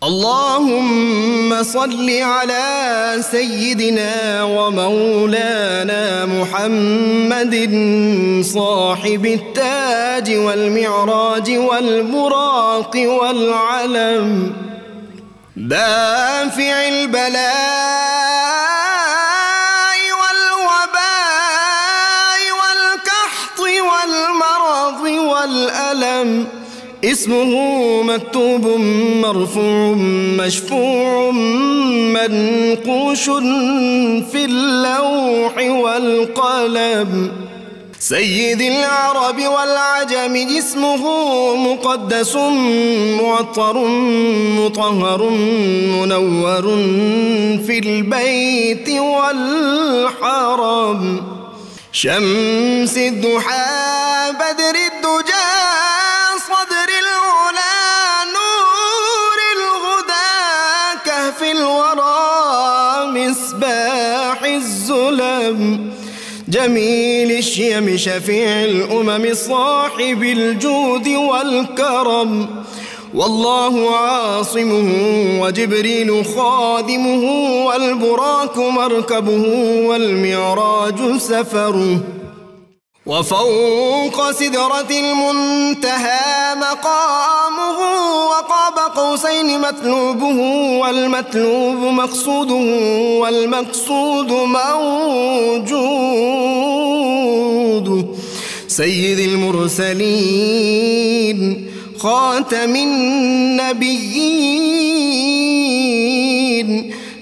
اللهم صل على سيدنا ومولانا محمد صاحب التاج والمعراج والبراق والعلم دافع البلاء والوباء والكحط والمرض والألم اسمه مكتوب مرفوع مشفوع منقوش في اللوح والقلم سيد العرب والعجم اسمه مقدس معطر مطهر منور في البيت والحرم شمس الضحى بدر الدجى صدر العلا نور الهدى كهف الورى مصباح الظلم جميل الشيم شفيع الأمم صاحب الجود والكرم والله عاصمه وجبريل خادمه والبراك مركبه والمعراج سفره وفوق سدرة المنتهى مقامه وقاب قوسين مطلوبه والمطلوب مقصوده والمقصود موجود سيد المرسلين خاتم النبيين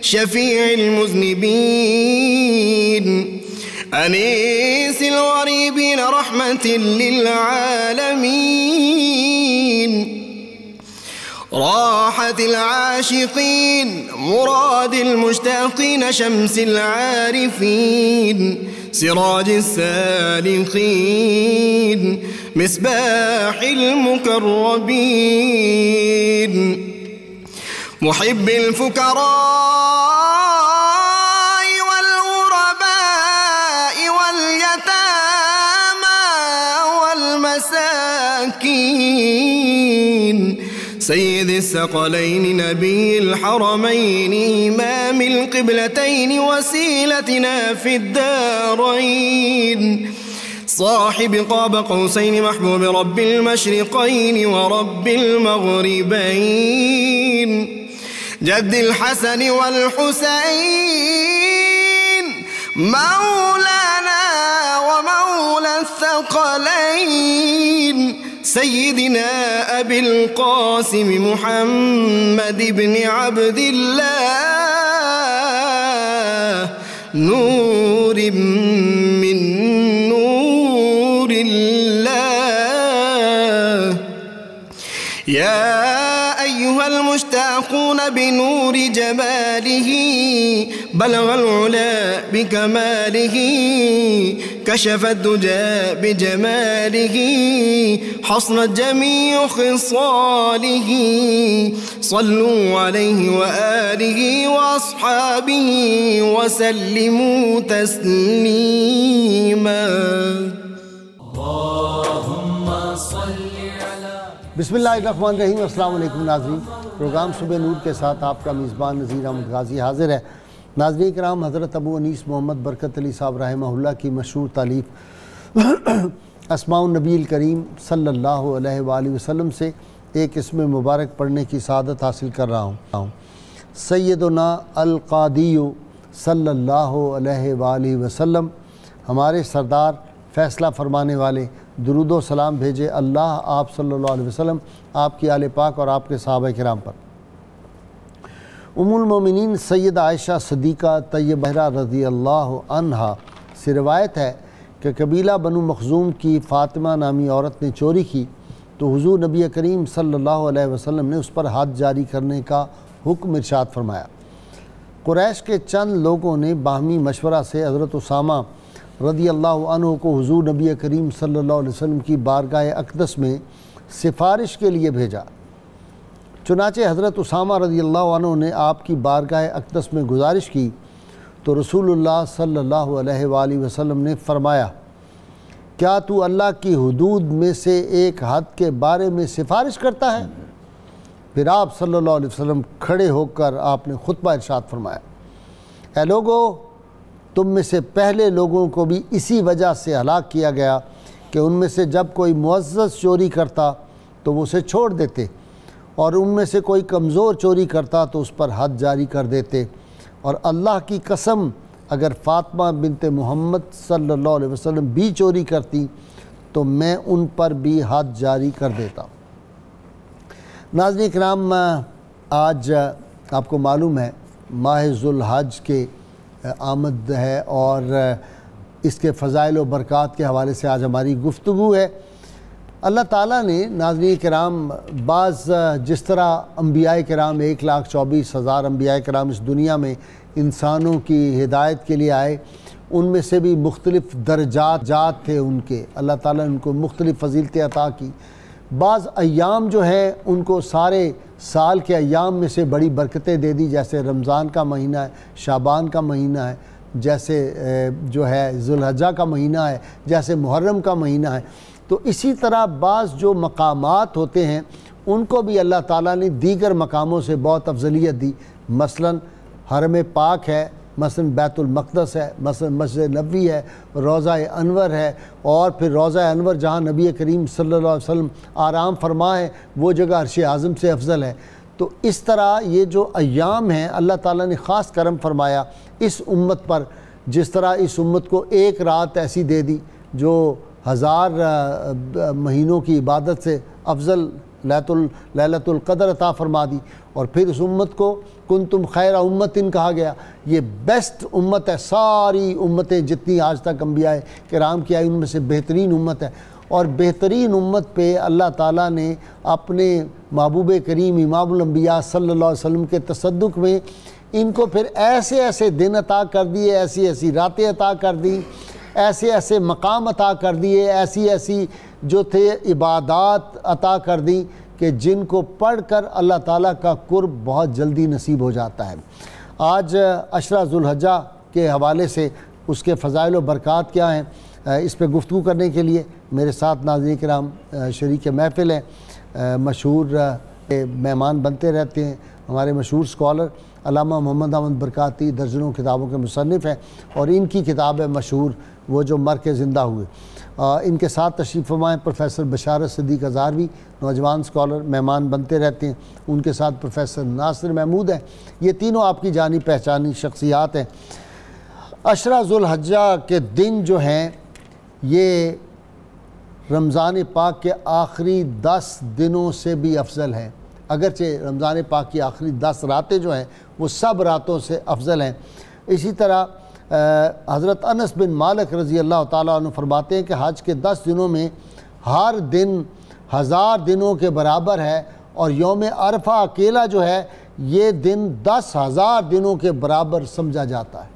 شفيع المذنبين أنيس الغريبين رحمة للعالمين راحة العاشقين مراد المشتاقين شمس العارفين سراج السالكين مصباح المقربين محب الفقراء سيد الثقلين نبي الحرمين إمام القبلتين وسيلتنا في الدارين صاحب قاب قوسين محبوب رب المشرقين ورب المغربين جد الحسن والحسين مولانا ومولى الثقلين سيدنا أبي القاسم محمد بن عبد الله نور من نور الله يا أيها المشتاقون بنور جماله بلغ العلا بكماله كشف الدجى بجماله حصنت جميع خصاله صلوا عليه وآله وأصحابه وسلموا تسليما اللهم صل بسم اللہ الرحمن الرحیم۔ السلام علیکم ناظرین، پروگرام صبح نور کے ساتھ آپ کا میزبان نذیر احمد غازی حاضر ہے۔ ناظرین کرام، حضرت ابو انیس محمد برکت علی صاحب رحمہ اللہ کی مشہور تالیف اسماء النبی الکریم صلی اللہ علیہ وآلہ وسلم سے ایک اسم مبارک پڑھنے کی سعادت حاصل کر رہا ہوں۔ سیدنا القادی صلی اللہ علیہ وآلہ وسلم، ہمارے سردار فیصلہ فرمانے والے، درود و سلام بھیجے اللہ آپ صلی اللہ علیہ وسلم، آپ کی آل پاک اور آپ کے صحابہ کرام پر۔ ام المومنین سیدہ عائشہ صدیقہ طیبہ رضی اللہ عنہا سے روایت ہے کہ قبیلہ بنو مخزوم کی فاطمہ نامی عورت نے چوری کی تو حضور نبی کریم صلی اللہ علیہ وسلم نے اس پر حد جاری کرنے کا حکم ارشاد فرمایا۔ قریش کے چند لوگوں نے باہمی مشورہ سے حضرت اسامہ رضی اللہ عنہ کو حضور نبی کریم صلی اللہ علیہ وسلم کی بارگاہ اقدس میں سفارش کے لیے بھیجا۔ چنانچہ حضرت اسامہ رضی اللہ عنہ نے آپ کی بارگاہ اقدس میں گزارش کی تو رسول اللہ صلی اللہ علیہ وآلہ وسلم نے فرمایا کیا تو اللہ کی حدود میں سے ایک حد کے بارے میں سفارش کرتا ہے؟ پھر آپ صلی اللہ علیہ وسلم کھڑے ہو کر آپ نے خطبہ ارشاد فرمایا، اے لوگو، تم میں سے پہلے لوگوں کو بھی اسی وجہ سے ہلاک کیا گیا کہ ان میں سے جب کوئی معزز چوری کرتا تو وہ اسے چھوڑ دیتے، اور ان میں سے کوئی کمزور چوری کرتا تو اس پر حد جاری کر دیتے، اور اللہ کی قسم اگر فاطمہ بنت محمد صلی اللہ علیہ وسلم بھی چوری کرتی تو میں ان پر بھی حد جاری کر دیتا۔ ناظرین کرام، آج آپ کو معلوم ہے ماہ ذوالحج کے آمد ہے، اور اس کے فضائل و برکات کے حوالے سے آج ہماری گفتگو ہے۔ اللہ تعالیٰ نے ناظرین کرام بعض جس طرح انبیاء کرام 1,24,000 انبیاء کرام اس دنیا میں انسانوں کی ہدایت کے لیے آئے، ان میں سے بھی مختلف درجات تھے ان کے، اللہ تعالیٰ نے ان کو مختلف فضیلتیں عطا کی۔ بعض ایام جو ہیں ان کو سارے سال کے ایام میں سے بڑی برکتیں دے دی، جیسے رمضان کا مہینہ ہے، شعبان کا مہینہ ہے، جیسے جو ہے ذوالحجہ کا مہینہ ہے، جیسے محرم کا مہینہ ہے۔ تو اسی طرح بعض جو مقامات ہوتے ہیں ان کو بھی اللہ تعالیٰ نے دیگر مقاموں سے بہت افضلیت دی۔ مثلا حرم پاک ہے، مثلا بیت المقدس ہے، مثلا مسجد نبوی ہے، روضہ انور ہے، اور پھر روضہ انور جہاں نبی کریم صلی اللہ علیہ وسلم آرام فرما ہے وہ جگہ عرش اعظم سے افضل ہے۔ تو اس طرح یہ جو ایام ہیں اللہ تعالیٰ نے خاص کرم فرمایا اس امت پر، جس طرح اس امت کو ایک رات ایسی دے دی جو 1000 مہینوں کی عبادت سے افضل لیلۃ القدر عطا فرما دی، اور پھر اس امت کو کنتم خیر امتن کہا گیا، یہ بیسٹ امت ہے، ساری امتیں جتنی آج تک انبیاء کرام کی آئی ان میں سے بہترین امت ہے۔ اور بہترین امت پہ اللہ تعالیٰ نے اپنے محبوب کریم امام الانبیاء صلی اللہ علیہ وسلم کے تصدق میں ان کو پھر ایسے ایسے دن عطا کر دیے، ایسی ایسی راتیں عطا کر دیں، ایسے ایسے مقام عطا کر دیے، ایسی ایسی جو تھے عبادات عطا کر دیں کہ جن کو پڑھ کر اللہ تعالیٰ کا قرب بہت جلدی نصیب ہو جاتا ہے۔ آج عشرہ ذوالحجہ کے حوالے سے اس کے فضائل و برکات کیا ہیں، اس پہ گفتگو کرنے کے لیے میرے ساتھ ناظرین کرام شریک محفل ہیں، مشہور مہمان بنتے رہتے ہیں، ہمارے مشہور اسکالر علامہ محمد احمد برکاتی درجنوں کتابوں کے مصنف ہیں، اور ان کی کتاب ہے مشہور وہ جو مر کے زندہ ہوئے۔ ان کے ساتھ تشریف فرما ہیں پروفیسر بشارت صدیق ہزاروی، نوجوان اسکالر مہمان بنتے رہتے ہیں، ان کے ساتھ پروفیسر ناصر محمود ہیں۔ یہ تینوں آپ کی جانی پہچانی شخصیات ہیں۔ عشرہ ذوالحجہ کے دن جو ہیں یہ رمضان پاک کے آخری 10 دنوں سے بھی افضل ہیں، اگرچہ رمضان پاک کی آخری 10 راتیں جو ہیں وہ سب راتوں سے افضل ہیں۔ اسی طرح حضرت انس بن مالک رضی اللہ تعالیٰ عنہ فرماتے ہیں کہ حج کے 10 دنوں میں ہر دن 1000 دنوں کے برابر ہے، اور یوم عرفہ اکیلا جو ہے یہ دن 10,000 دنوں کے برابر سمجھا جاتا ہے۔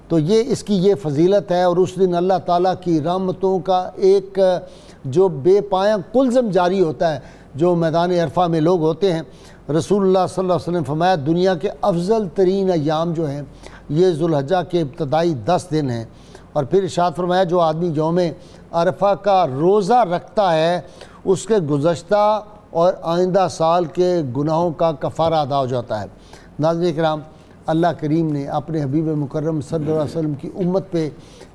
تو یہ اس کی یہ فضیلت ہے، اور اس دن اللہ تعالیٰ کی رحمتوں کا ایک جو بے پایاں کلزم جاری ہوتا ہے جو میدان عرفہ میں لوگ ہوتے ہیں۔ رسول اللہ صلی اللہ علیہ وسلم فرمایا دنیا کے افضل ترین ایام جو ہیں یہ ذوالحجہ کے ابتدائی 10 دن ہیں، اور پھر ارشاد فرمایا جو آدمی یوم عرفہ کا روزہ رکھتا ہے اس کے گزشتہ اور آئندہ سال کے گناہوں کا کفارہ ادا ہو جاتا ہے۔ ناظرین کرام، اللہ کریم نے اپنے حبیب مکرم صلی اللہ علیہ وسلم کی امت پہ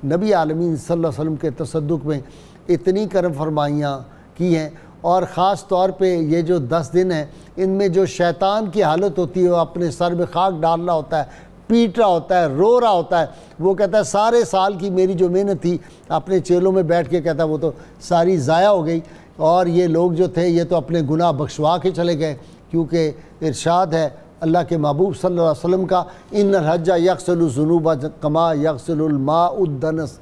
نبی عالمین صلی اللہ علیہ وسلم کے تصدق میں اتنی کرم فرمائیاں کی ہیں، اور خاص طور پہ یہ جو 10 دن ہیں ان میں جو شیطان کی حالت ہوتی ہے وہ اپنے سر میں خاک ڈال رہا ہوتا ہے، پیٹ رہا ہوتا ہے، رو رہا ہوتا ہے، وہ کہتا ہے سارے سال کی میری جو محنت تھی اپنے چیلوں میں بیٹھ کے کہتا ہے وہ تو ساری ضائع ہو گئی، اور یہ لوگ جو تھے یہ تو اپنے گناہ بخشوا کے چلے گئے، کیونکہ ارشاد ہے اللہ کے محبوب صلی اللہ علیہ وسلم کا ان الحج یغسل الذنوب کما یغسل الماء الدنس،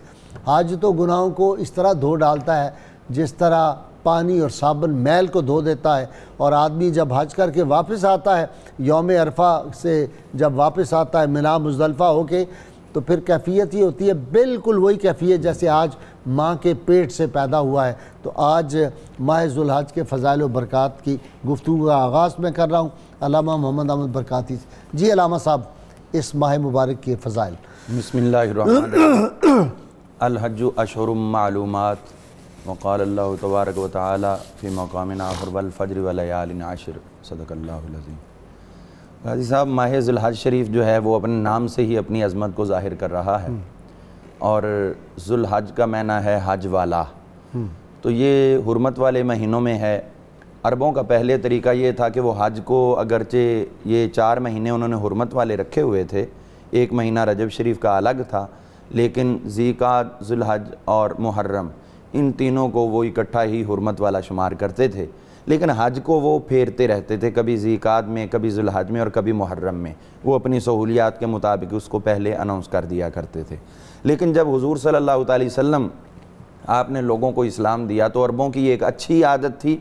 حج تو گناہوں کو اس طرح دھو ڈالتا ہے جس طرح پانی اور صابن میل کو دھو دیتا ہے۔ اور آدمی جب حج کر کے واپس آتا ہے یوم عرفہ سے جب واپس آتا ہے منا مزدلفہ ہو کے، تو پھر کیفیت یہ ہوتی ہے بالکل وہی کیفیت جیسے آج ماں کے پیٹ سے پیدا ہوا ہے۔ تو آج ماہ ذوالحج کے فضائل و برکات کی گفتگو کا آغاز میں کر رہا ہوں علامہ محمد احمد برکاتی سے۔ جی علامہ صاحب، اس ماہ مبارک کے فضائل۔ بسم اللہ الرحمن الرحیم۔ الحج اشہر معلومات وقال اللہ تبارک و تعالی فی مقام آخر والفجر ولیال عشر صدق اللہ العظیم۔ غازی صاحب، ماہ ذی الحج شریف جو ہے وہ اپنے نام سے ہی اپنی عظمت کو ظاہر کر رہا ہے، اور ذو الحج کا معنی ہے حج والا، تو یہ حرمت والے مہینوں میں ہے۔ عربوں کا پہلے طریقہ یہ تھا کہ وہ حج کو اگرچہ یہ 4 مہینے انہوں نے حرمت والے رکھے ہوئے تھے، ایک مہینہ رجب شریف کا الگ تھا، لیکن ذی القعدہ، ذو الحج اور محرم ان تینوں کو وہ اکٹھا ہی حرمت والا شمار کرتے تھے، لیکن حج کو وہ پھیرتے رہتے تھے، کبھی ذی القعدہ میں، کبھی ذو الحج میں اور کبھی محرم میں، وہ اپنی سہولیات کے مطابق اس کو پہلے اناؤنس کر دیا کرتے تھے۔ لیکن جب حضور صلی اللہ علیہ وسلم آپ نے لوگوں کو اسلام دیا تو عربوں کی ایک اچھی عادت تھی،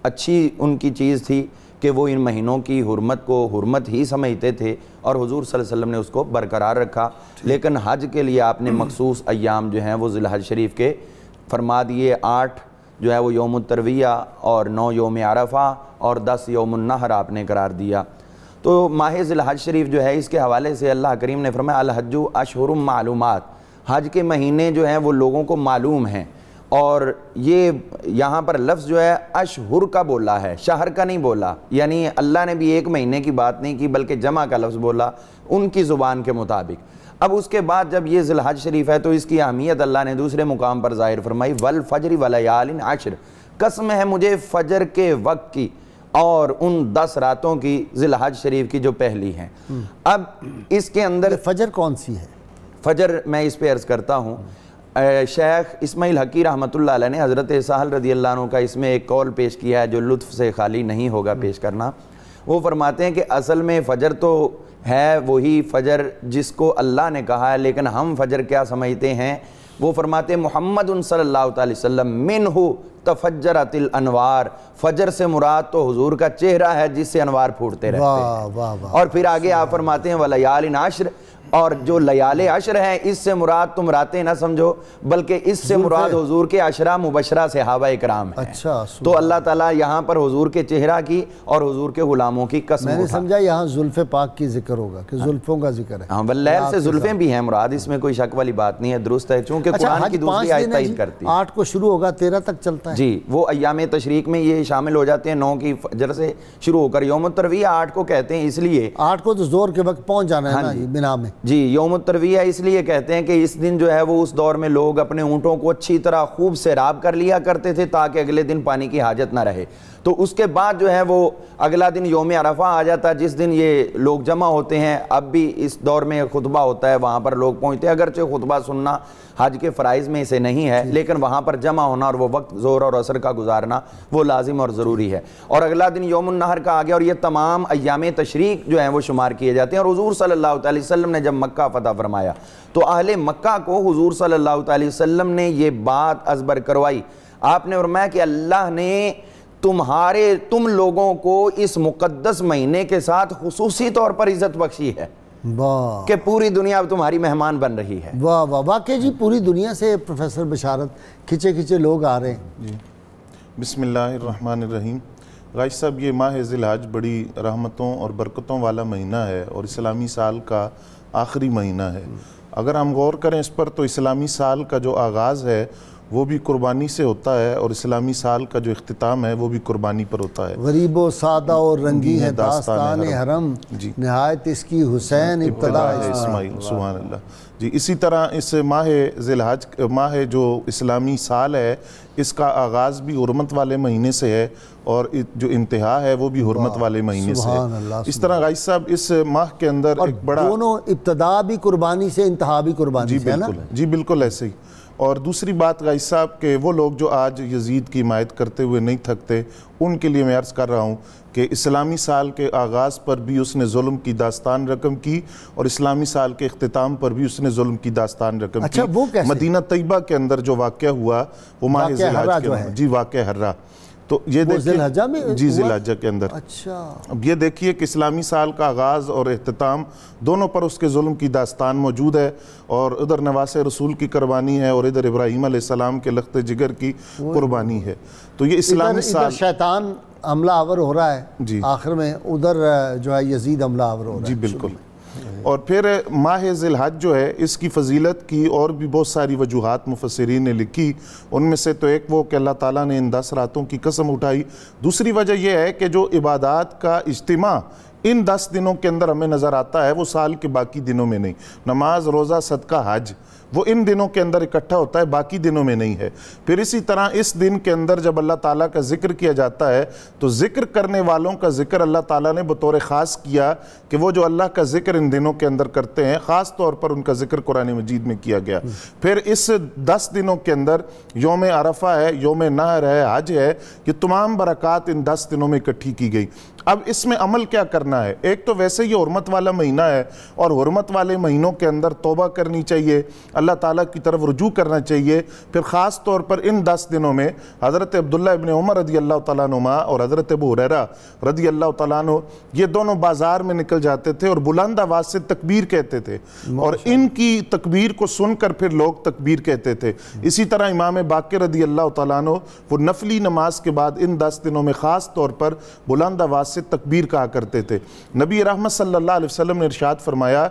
اچھی ان کی چیز تھی کہ وہ ان مہینوں کی حرمت کو حرمت ہی سمجھتے تھے، اور حضور صلی اللہ علیہ وسلم نے اس کو برقرار رکھا۔ لیکن حج کے لیے آپ نے مخصوص ایام جو ہیں وہ ذی الحج شریف کے فرما دیے، 8 جو ہے وہ یوم الترویہ اور 9 یوم عرفہ اور 10 یوم النحر آپ نے قرار دیا۔ تو ماہ ذی الحج شریف جو ہے اس کے حوالے سے اللہ کریم نے فرمایا الحج اشہر معلومات، حج کے مہینے جو ہیں وہ لوگوں کو معلوم ہیں، اور یہ یہاں پر لفظ جو ہے اشہر کا بولا ہے، شہر کا نہیں بولا، یعنی اللہ نے بھی ایک مہینے کی بات نہیں کی بلکہ جمع کا لفظ بولا ان کی زبان کے مطابق۔ اب اس کے بعد جب یہ ذی الحج شریف ہے تو اس کی اہمیت اللہ نے دوسرے مقام پر ظاہر فرمائی، والفجر ولیال عشر، قسم ہے مجھے فجر کے وقت کی اور ان 10 راتوں کی ذی الحج شریف کی جو پہلی ہیں۔ اب اس کے اندر فجر کون سی ہے؟ فجر میں اس پہ عرض کرتا ہوں، شیخ اسماعیل حقی رحمۃ اللہ علیہ نے حضرت سہل رضی اللہ عنہ کا اس میں ایک قول پیش کیا ہے جو لطف سے خالی نہیں ہوگا پیش کرنا۔ وہ فرماتے ہیں کہ اصل میں فجر تو ہے وہی فجر جس کو اللہ نے کہا ہے، لیکن ہم فجر کیا سمجھتے ہیں؟ وہ فرماتے ہیں محمد صلی اللہ علیہ وسلم منہ تفجرت الانوار، فجر سے مراد تو حضور کا چہرہ ہے جس سے انوار پھوٹتے رہتے ہیں۔ اور پھر آگے آپ فرماتے ہیں ولیال عشر، اور جو لیال عشر ہیں اس سے مراد تم راتیں نہ سمجھو بلکہ اس سے مراد حضور کے عشرہ مبشرہ صحابہ اکرام ہیں۔ اچھا، تو اللہ تعالیٰ یہاں پر حضور کے چہرہ کی اور حضور کے غلاموں کی قسم میں نے سمجھا یہاں زلف پاک کی ذکر ہوگا کہ زلفوں کا ذکر ہے۔ ہاں، واللیل سے زلفیں بھی ہیں مراد، اس میں کوئی شک والی بات نہیں ہے، درست ہے، چونکہ قرآن کی دوسری آیت تائید کرتی ہے۔ 8 کو شروع ہوگا 13 تک چلتا ہے جی، وہ ایام تشریق میں یہ شامل ہو جاتے ہیں، 9 کی فجر سے شروع ہو کر یوم الترویہ 8 کو کہتے ہیں، اس لیے 8 کو تو زور کے وقت پہنچ جانا ہے نا بنا میں۔ جی، یوم الترویہ اس لیے کہتے ہیں کہ اس دن جو ہے وہ اس دور میں لوگ اپنے اونٹوں کو اچھی طرح خوب سیراب کر لیا کرتے تھے تاکہ اگلے دن پانی کی حاجت نہ رہے۔ تو اس کے بعد جو ہے وہ اگلا دن یوم عرفہ آ جاتا ہے جس دن یہ لوگ جمع ہوتے ہیں۔ اب بھی اس دور میں خطبہ ہوتا ہے، وہاں پر لوگ پہنچتے ہیں، اگرچہ خطبہ سننا حج کے فرائض میں سے نہیں ہے لیکن وہاں پر جمع ہونا اور وہ وقت ظہر اور عصر کا گزارنا وہ لازم اور ضروری ہے۔ اور اگلا دن یوم النحر کا آگے، اور یہ تمام ایام تشریق جو ہیں وہ شمار کیے جاتے ہیں۔ اور حضور صلی اللہ علیہ وسلم نے جب مکہ فتح فرمایا تو اہل مکہ کو حضور صلی اللہ علیہ وسلم نے یہ بات ازبر کروائی۔ آپ نے فرمایا کہ اللہ نے تم لوگوں کو اس مقدس مہینے کے ساتھ خصوصی طور پر عزت بخشی ہے کہ پوری دنیا اب تمہاری مہمان بن رہی ہے۔ واہ واہ، واقعی جی پوری دنیا سے پروفیسر بشارت کھچے لوگ آ رہے ہیں۔ جی، بسم اللہ الرحمن الرحیم۔ غازی صاحب، یہ ماہ ذی الحج بڑی رحمتوں اور برکتوں والا مہینہ ہے اور اسلامی سال کا آخری مہینہ ہے۔ اگر ہم غور کریں اس پر تو اسلامی سال کا جو آغاز ہے وہ بھی قربانی سے ہوتا ہے اور اسلامی سال کا جو اختتام ہے وہ بھی قربانی پر ہوتا ہے۔ غریب و سادہ اور رنگی ہے داستان حرم، نہایت اس کی حسین ابتدا اسماعیل، سبحان اللہ۔ جی، اسی طرح اس ماہ ذی الحج، ماہ جو اسلامی سال ہے، اس کا آغاز بھی حرمت والے مہینے سے ہے اور جو انتہا ہے وہ بھی حرمت والے مہینے سے ہے۔ اس طرح غازی صاحب اس ماہ کے اندر ایک بڑا، دونوں ابتدا بھی قربانی سے انتہا بھی قربانی سے ہے نا؟ جی بالکل ایسے ہی۔ اور دوسری بات غازی صاحب کہ وہ لوگ جو آج یزید کی حمایت کرتے ہوئے نہیں تھکتے، ان کے لیے میں عرض کر رہا ہوں کہ اسلامی سال کے آغاز پر بھی اس نے ظلم کی داستان رقم کی اور اسلامی سال کے اختتام پر بھی اس نے ظلم کی داستان رقم کی۔ وہ کیسے؟ مدینہ طیبہ کے اندر جو واقعہ ہوا وہ ماہ ذی الحج کے اندر، جی واقعہ حرہ، تو یہ دیکھیے ذی الحجہ میں، جی ذی الحجہ کے اندر۔ اچھا، اب یہ دیکھیے کہ اسلامی سال کا آغاز اور اختتام دونوں پر اس کے ظلم کی داستان موجود ہے، اور ادھر نواس رسول کی قربانی ہے اور ادھر ابراہیم علیہ السلام کے لخت جگر کی قربانی ہے۔ تو یہ اسلامی سال، شیطان حملہ آور ہو رہا ہے جی آخر میں، ادھر جو ہے یزید حملہ آور ہو رہا ہے۔ جی بالکل۔ اور پھر ماہ ذی الحج جو ہے اس کی فضیلت کی اور بھی بہت ساری وجوہات مفسرین نے لکھی، ان میں سے تو ایک وہ کہ اللہ تعالیٰ نے ان 10 راتوں کی قسم اٹھائی، دوسری وجہ یہ ہے کہ جو عبادات کا اجتماع ان 10 دنوں کے اندر ہمیں نظر آتا ہے وہ سال کے باقی دنوں میں نہیں، نماز، روزہ، صدقہ، حج وہ ان دنوں کے اندر اکٹھا ہوتا ہے، باقی دنوں میں نہیں ہے۔ پھر اسی طرح اس دن کے اندر جب اللہ تعالیٰ کا ذکر کیا جاتا ہے تو ذکر کرنے والوں کا ذکر اللہ تعالیٰ نے بطور خاص کیا کہ وہ جو اللہ کا ذکر ان دنوں کے اندر کرتے ہیں خاص طور پر ان کا ذکر قرآن مجید میں کیا گیا۔ پھر اس 10 دنوں کے اندر یوم عرفہ ہے، یوم نحر ہے، حج ہے، یہ تمام برکات ان 10 دنوں میں اکٹھی کی گئی۔ اب اس میں عمل کیا کرنا ہے؟ ایک تو ویسے یہ حرمت والا مہینہ ہے اور حرمت والے مہینوں کے اندر توبہ کرنی چاہیے، اللہ تعالیٰ کی طرف رجوع کرنا چاہیے۔ پھر خاص طور پر ان 10 دنوں میں حضرت عبداللہ ابن عمر رضی اللہ تعالیٰ عنہما اور حضرت ابو ہریرہ رضی اللہ تعالیٰ عنہ یہ دونوں بازار میں نکل جاتے تھے اور بلند آواز سے تکبیر کہتے تھے، اور ان کی تکبیر کو سن کر پھر لوگ تکبیر کہتے تھے۔ اسی طرح امام باقر رضی اللہ تعالیٰ عنہ وہ نفلی نماز کے بعد ان 10 دنوں میں خاص طور پر بلند آواز سے تکبیر کہا کرتے تھے۔ نبی رحمت صلی اللہ علیہ وسلم نے ارشاد فرمایا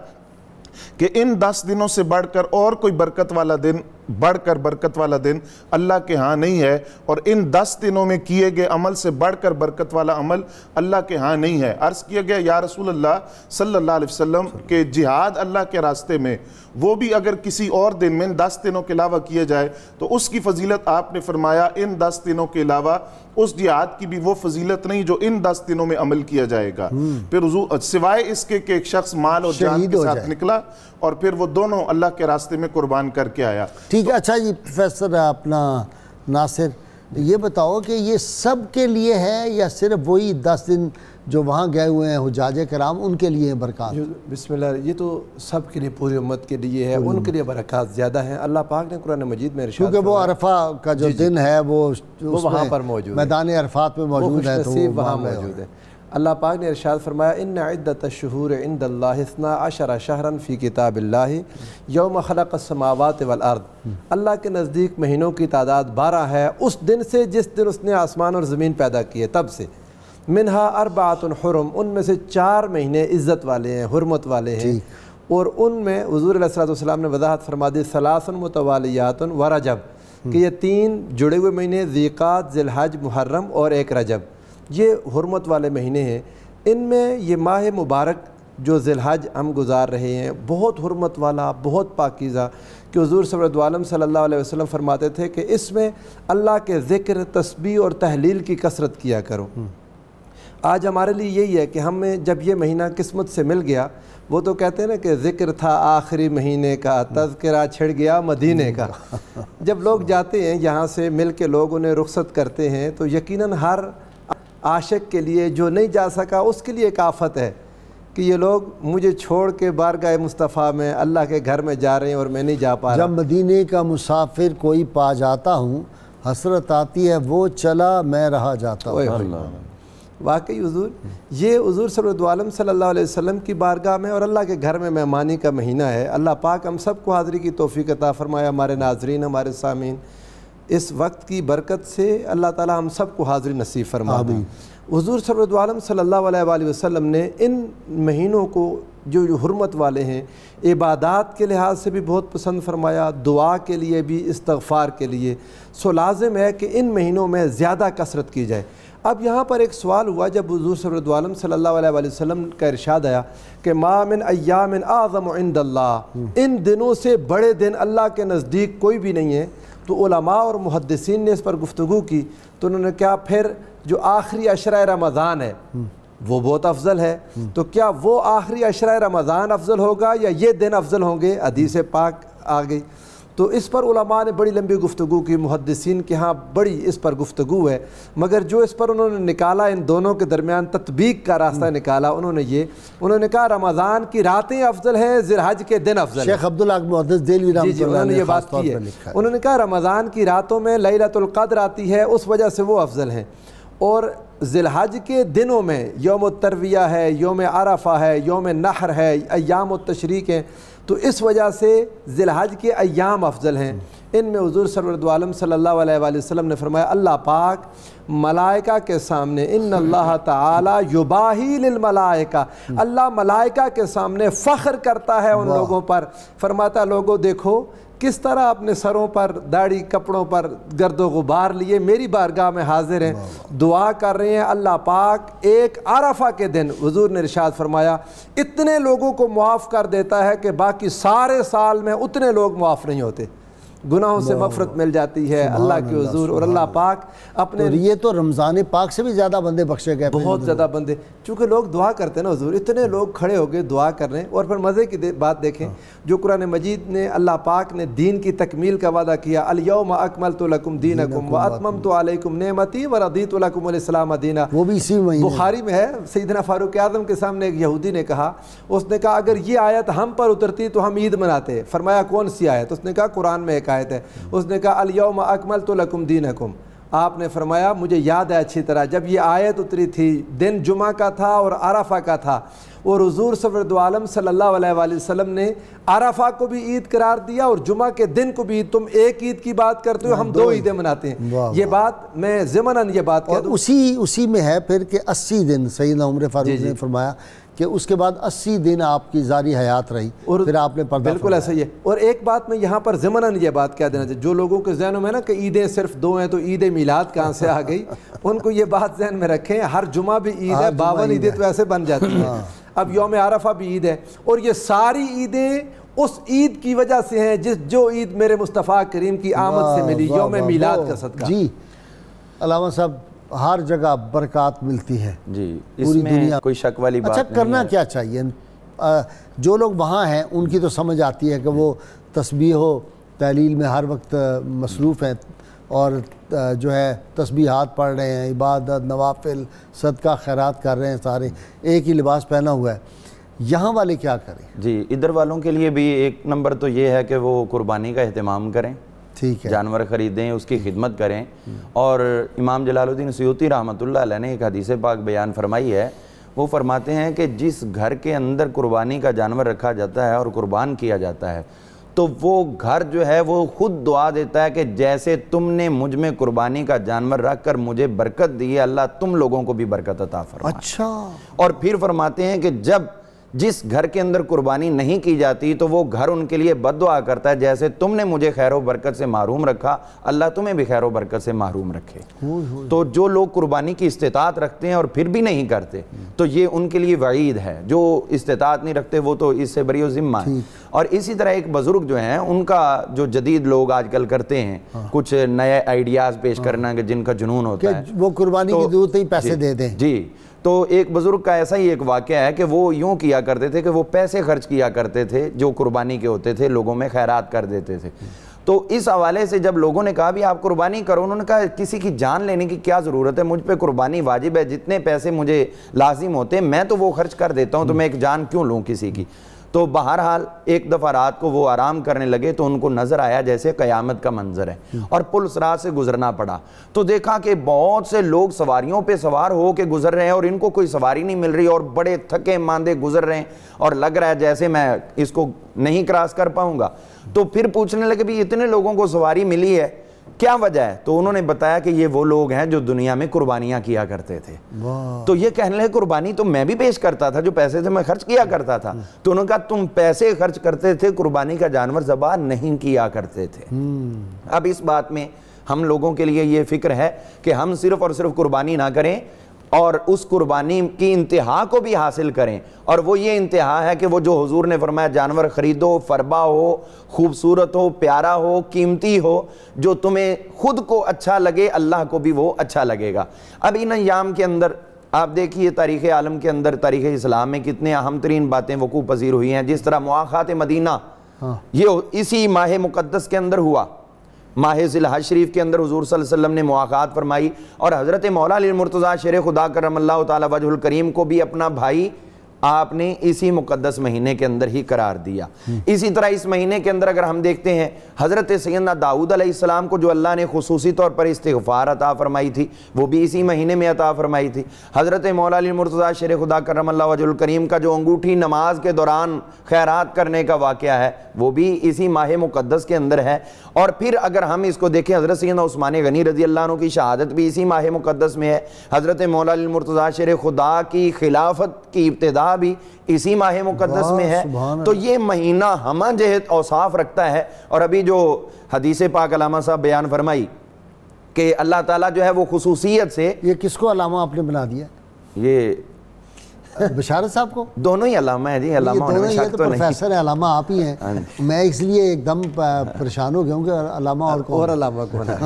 کہ ان 10 دنوں سے بڑھ کر اور کوئی برکت والا دن اللہ کے ہاں نہیں ہے، اور ان 10 دنوں میں کیے گئے عمل سے بڑھ کر برکت والا عمل اللہ کے ہاں نہیں ہے۔ عرض کیا گیا یا رسول اللہ صلی اللہ علیہ وسلم کہ جہاد اللہ کے راستے میں وہ بھی اگر کسی اور دن میں 10 دنوں کے علاوہ کیے جائے تو اس کی فضیلت آپ نے فرمایا ان 10 دنوں کے علاوہ اس جہاد کی بھی وہ فضیلت نہیں جو ان 10 دنوں میں عمل کیا جائے گا۔ پھر سوائے اس کے کہ ایک شخص مال اور جان کے ساتھ نکلا اور پھر وہ دونوں اللہ کے راستے میں قربان کر کے آیا۔ ٹھیک ہے، اچھا جی پروفیسر اپنا ناصر یہ بتاؤ کہ یہ سب کے لیے ہے یا صرف وہی 10 دن جو وہاں گئے ہوئے ہیں حجاج کرام ان کے لیے برکات؟ بسم اللہ، یہ تو سب کے لیے پوری امت کے لیے ہے، ان کے لیے برکات زیادہ ہیں۔ اللہ پاک نے قرآن مجید میں ارشاد کیونکہ وہ عرفہ کا جو دن ہے وہ وہاں پر موجود ہے، میدان عرفات میں موجود ہے، تو وہاں موجود ہے۔ اللہ پاک نے ارشاد فرمایا ان عدت الشہور عند اللہ 12 شہرا فی کتاب اللہ یوم خلق السماوات والارض، اللہ کے نزدیک مہینوں کی تعداد 12 ہے اس دن سے جس دن اس نے آسمان اور زمین پیدا کیے تب سے، منہا 4 حرم، ان میں سے 4 مہینے عزت والے ہیں، حرمت والے ہیں، اور ان میں حضور علیہ السلام نے وضاحت فرما دی 3 متوالیات و رجب، کہ یہ 3 جڑے ہوئے مہینے ذی قعدہ، ذی الحج، محرم اور 1 رجب، یہ حرمت والے مہینے ہیں۔ ان میں یہ ماہ مبارک جو ذی الحج ہم گزار رہے ہیں بہت حرمت والا، بہت پاکیزہ، کہ حضور صلی اللہ علیہ وسلم فرماتے تھے کہ اس میں اللہ کے ذکر، تسبیح اور تحلیل کی کثرت کیا کرو۔ آج ہمارے لیے یہی ہے کہ ہمیں جب یہ مہینہ قسمت سے مل گیا، وہ تو کہتے ہیں نا کہ ذکر تھا آخری مہینے کا، تذکرہ چھڑ گیا مدینے کا۔ جب لوگ جاتے ہیں یہاں سے مل کے لوگ انہیں رخصت کرتے ہیں تو یقیناً ہر عاشق کے لیے جو نہیں جا سکا اس کے لیے ایک آفت ہے کہ یہ لوگ مجھے چھوڑ کے بارگاہ مصطفیٰ میں اللہ کے گھر میں جا رہے ہیں اور میں نہیں جا پا رہا۔ جب مدینے کا مسافر کوئی پا جاتا ہوں، حسرت آتی ہے وہ چلا میں رہا جاتا ہوں۔ واقعی حضور یہ حضور صلی اللہ علیہ وسلم کی بارگاہ میں اور اللہ کے گھر میں مہمانی کا مہینہ ہے۔ اللہ پاک ہم سب کو حاضری کی توفیق عطا فرمایا، ہمارے ناظرین، ہمارے سامعین، اس وقت کی برکت سے اللہ تعالی ہم سب کو حاضری نصیب فرمائے۔ حضور صلی اللہ علیہ وسلم نے ان مہینوں کو جو حرمت والے ہیں عبادات کے لحاظ سے بھی بہت پسند فرمایا، دعا کے لیے بھی، استغفار کے لیے، سو لازم ہے کہ ان مہینوں میں زیادہ کثرت کی جائے۔ اب یہاں پر ایک سوال ہوا جب حضور صلی اللہ علیہ وسلم کا ارشاد آیا کہ ما من ایام اعظم عند اللہ، ان دنوں سے بڑے دن اللہ کے نزدیک کوئی بھی نہیں ہے، تو علماء اور محدثین نے اس پر گفتگو کی تو انہوں نے کیا پھر جو آخری عشرہ رمضان ہے وہ بہت افضل ہے، تو کیا وہ آخری عشرہ رمضان افضل ہوگا یا یہ دن افضل ہوں گے؟ حدیث پاک آ گئی، تو اس پر علماء نے بڑی لمبی گفتگو کی، محدثین کے ہاں بڑی اس پر گفتگو ہے، مگر جو اس پر انہوں نے نکالا، ان دونوں کے درمیان تطبیق کا راستہ نکالا، انہوں نے کہا رمضان کی راتیں افضل ہیں، ذی الحج کے دن افضل ہیں۔ شیخ عبدالحق محدث دہلوی رحمۃ اللہ نے یہ بات کی ہے، انہوں نے کہا رمضان کی راتوں میں لیلۃ القدر آتی ہے، اس وجہ سے وہ افضل ہیں، اور ذی الحج کے دنوں میں یوم الترویہ ہے، یوم عرفہ ہے، یوم نحر ہے، ایام التشریق ہیں، تو اس وجہ سے ذی الحج کے ایام افضل ہیں۔ ان میں حضور سرورد عالم صلی اللہ علیہ وآلہ وسلم نے فرمایا اللہ پاک ملائکہ کے سامنے ان اللہ تعالی یباہی للملائکہ، اللہ ملائکہ کے سامنے فخر کرتا ہے ان لوگوں پر، فرماتا لوگوں دیکھو کس طرح اپنے سروں پر داڑھی کپڑوں پر گرد و غبار لیے میری بارگاہ میں حاضر ہیں، دعا کر رہے ہیں اللہ پاک ایک عرفہ کے دن حضور نے ارشاد فرمایا اتنے لوگوں کو معاف کر دیتا ہے کہ باقی سارے سال میں اتنے لوگ معاف نہیں ہوتے، گناہوں سے مغفرت مل جاتی ہے اللہ کے حضور، اور اللہ پاک اپنے یہ تو رمضان پاک سے بھی زیادہ بندے بخشے گئے، بہت زیادہ بندے، چونکہ لوگ دعا کرتے ہیں نا حضور، اتنے لوگ کھڑے ہو گئے دعا کر رہے ہیں۔ اور پھر مزے کی بات دیکھیں جو قرآن مجید نے اللہ پاک نے دین کی تکمیل کا وعدہ کیا، الیوم اکملت لکم دینکم واتممت علیکم نعمتی ورضیت لکم الاسلام دینا، وہ بھی اسی مہینے بخاری میں ہے۔ سیدنا فاروق اعظم کے سامنے ایک یہودی نے کہا، اس نے کہا اگر یہ آیت ہم پر اترتی تو ہم عید مناتے، فرمایا کون سی آیت؟ اس نے کہا قرآن میں ایک آیت ہے، اس نے کہا الیوم اکملت لکم دینکم، آپ نے فرمایا مجھے یاد ہے اچھی طرح جب یہ آیت اتری تھی دن جمعہ کا تھا اور عرفہ کا تھا، اور حضور سرورد عالم صلی اللہ علیہ وآلہ وسلم نے عرفہ کو بھی عید قرار دیا اور جمعہ کے دن کو بھی عید، تم ایک عید کی بات کرتے ہو ہم دو عیدیں مناتے ہیں۔ یہ بات میں ضمناً یہ بات کہہ دوں، اسی میں ہے پھر کہ 80 دن سیدنا عمر فاروق نے فرمایا کہ اس کے بعد 80 دن آپ کی ظاہری حیات رہی، پھر آپ نے پردہ بالکل ایسا ہی ہے۔ اور ایک بات میں یہاں پر ضمناً یہ بات کہہ دینا چاہیے، جو لوگوں کے ذہنوں میں نا کہ عیدیں صرف دو ہیں تو عید میلاد کہاں سے آ گئی، ان کو یہ بات ذہن میں رکھیں ہر جمعہ بھی عید ہے، 52 عیدیں تو ایسے بن جاتی ہیں، اب یوم عرفہ بھی عید ہے، اور یہ ساری عیدیں اس عید کی وجہ سے ہیں جو عید میرے مصطفیٰ کریم کی آمد سے ملی، یوم میلاد کا صدقہ۔ جی علامہ صاحب ہر جگہ برکات ملتی ہے جی، اس میں کوئی شک والی بات نہیں ہے۔ اچھا کرنا کیا چاہیے؟ جو لوگ وہاں ہیں ان کی تو سمجھ آتی ہے کہ وہ تسبیح و تحلیل میں ہر وقت مصروف ہیں اور جو ہے تسبیحات پڑھ رہے ہیں، عبادت نوافل صدقہ خیرات کر رہے ہیں، سارے ایک ہی لباس پہنا ہوا ہے، یہاں والے کیا کریں؟ جی ادھر والوں کے لیے بھی ایک نمبر تو یہ ہے کہ وہ قربانی کا اہتمام کریں، ٹھیک ہے، جانور خریدیں، اس کی خدمت کریں۔ اور امام جلال الدین سیوطی رحمۃ اللہ علیہ نے ایک حدیث پاک بیان فرمائی ہے، وہ فرماتے ہیں کہ جس گھر کے اندر قربانی کا جانور رکھا جاتا ہے اور قربان کیا جاتا ہے تو وہ گھر جو ہے وہ خود دعا دیتا ہے کہ جیسے تم نے مجھ میں قربانی کا جانور رکھ کر مجھے برکت دی ہے، اللہ تم لوگوں کو بھی برکت عطا فرمائے۔ اچھا، اور پھر فرماتے ہیں کہ جب جس گھر کے اندر قربانی نہیں کی جاتی تو وہ گھر ان کے لیے بد دعا کرتا ہے، جیسے تم نے مجھے خیر و برکت سے محروم رکھا اللہ تمہیں بھی خیر و برکت سے محروم رکھے۔ تو جو لوگ قربانی کی استطاعت رکھتے ہیں اور پھر بھی نہیں کرتے تو یہ ان کے لیے وعید ہے، جو استطاعت نہیں رکھتے وہ تو اس سے بری و ذمہ ہے۔ اور اسی طرح ایک بزرگ جو ہیں ان کا جو جدید لوگ آج کل کرتے ہیں کچھ نئے آئیڈیاز پیش کرنا کہ جن کا جنون ہوتا ہے وہ قربانی کی ضرورت ہی پیسے دے دیں۔ جی، تو ایک بزرگ کا ایسا ہی ایک واقعہ ہے کہ وہ یوں کیا کرتے تھے کہ وہ پیسے خرچ کیا کرتے تھے جو قربانی کے ہوتے تھے، لوگوں میں خیرات کر دیتے تھے۔ تو اس حوالے سے جب لوگوں نے کہا بھی آپ قربانی کرو، انہوں نے کہا کسی کی جان لینے کی کیا ضرورت ہے، مجھ پہ قربانی واجب ہے، جتنے پیسے مجھے لازم ہوتے ہیں میں تو وہ خرچ کر دیتا ہوں، تو میں ایک جان کیوں لوں کسی کی۔ تو بہرحال ایک دفعہ رات کو وہ آرام کرنے لگے تو ان کو نظر آیا جیسے قیامت کا منظر ہے، اور پل صراط سے گزرنا پڑا تو دیکھا کہ بہت سے لوگ سواریوں پہ سوار ہو کے گزر رہے ہیں اور ان کو کوئی سواری نہیں مل رہی اور بڑے تھکے ماندے گزر رہے ہیں اور لگ رہا ہے جیسے میں اس کو نہیں کراس کر پاؤں گا۔ تو پھر پوچھنے لگے بھی اتنے لوگوں کو سواری ملی ہے کیا وجہ ہے؟ تو انہوں نے بتایا کہ یہ وہ لوگ ہیں جو دنیا میں قربانیاں کیا کرتے تھے۔ تو یہ کہنے لگے قربانی تو میں بھی پیش کرتا تھا، جو پیسے تھے میں خرچ کیا کرتا تھا۔ تو انہوں نے کہا تم پیسے خرچ کرتے تھے، قربانی کا جانور ذبح نہیں کیا کرتے تھے۔ اب اس بات میں ہم لوگوں کے لیے یہ فکر ہے کہ ہم صرف اور صرف قربانی نہ کریں اور اس قربانی کی انتہا کو بھی حاصل کریں، اور وہ یہ انتہا ہے کہ وہ جو حضور نے فرمایا جانور خریدو، فربا ہو، خوبصورت ہو، پیارا ہو، قیمتی ہو، جو تمہیں خود کو اچھا لگے اللہ کو بھی وہ اچھا لگے گا۔ اب ان ایام کے اندر آپ دیکھیے تاریخ عالم کے اندر تاریخ اسلام میں کتنے اہم ترین باتیں وقوع پذیر ہوئی ہیں، جس طرح مواخات مدینہ یہ اسی ماہ مقدس کے اندر ہوا، ماہ ذی الحج شریف کے اندر حضور صلی اللہ علیہ وسلم نے مواخات فرمائی، اور حضرت مولا علی المرتضیٰ شیر خدا کرم اللہ تعالی وجہ الکریم کو بھی اپنا بھائی آپ نے اسی مقدس مہینے کے اندر ہی قرار دیا۔ اسی طرح اس مہینے کے اندر اگر ہم دیکھتے ہیں حضرت سیدنا داؤد علیہ السلام کو جو اللہ نے خصوصی طور پر استغفار عطا فرمائی تھی وہ بھی اسی مہینے میں عطا فرمائی تھی۔ حضرت مولا علی مرتضیٰ شیر خدا کرم اللہ وجہ الکریم کا جو انگوٹھی نماز کے دوران خیرات کرنے کا واقعہ ہے وہ بھی اسی ماہ مقدس کے اندر ہے۔ اور پھر اگر ہم اس کو دیکھیں حضرت سیدنا عثمان غنی رضی اللہ عنہ کی شہادت بھی اسی ماہ مقدس میں ہے، حضرت مولا علی مرتضیٰ شیر خدا کی خلافت کی ابتدا بھی اسی ماہ مقدس میں ہے۔ تو یہ مہینہ ہمہ جہت اوصاف رکھتا ہے۔ اور ابھی جو حدیث پاک علامہ صاحب بیان فرمائی کہ اللہ تعالیٰ جو ہے وہ خصوصیت سے، یہ کس کو علامہ آپ نے بنا دیا؟ یہ بشارت صاحب کو؟ دونوں ہی علامہ ہیں جی، علامہ ہونے میں شک تو نہیں۔ پروفیسر ہیں، علامہ آپ ہی ہیں۔ میں اس لیے ایک دم پریشان ہو گیا ہوں کہ علامہ اور علامہ کون ہے؟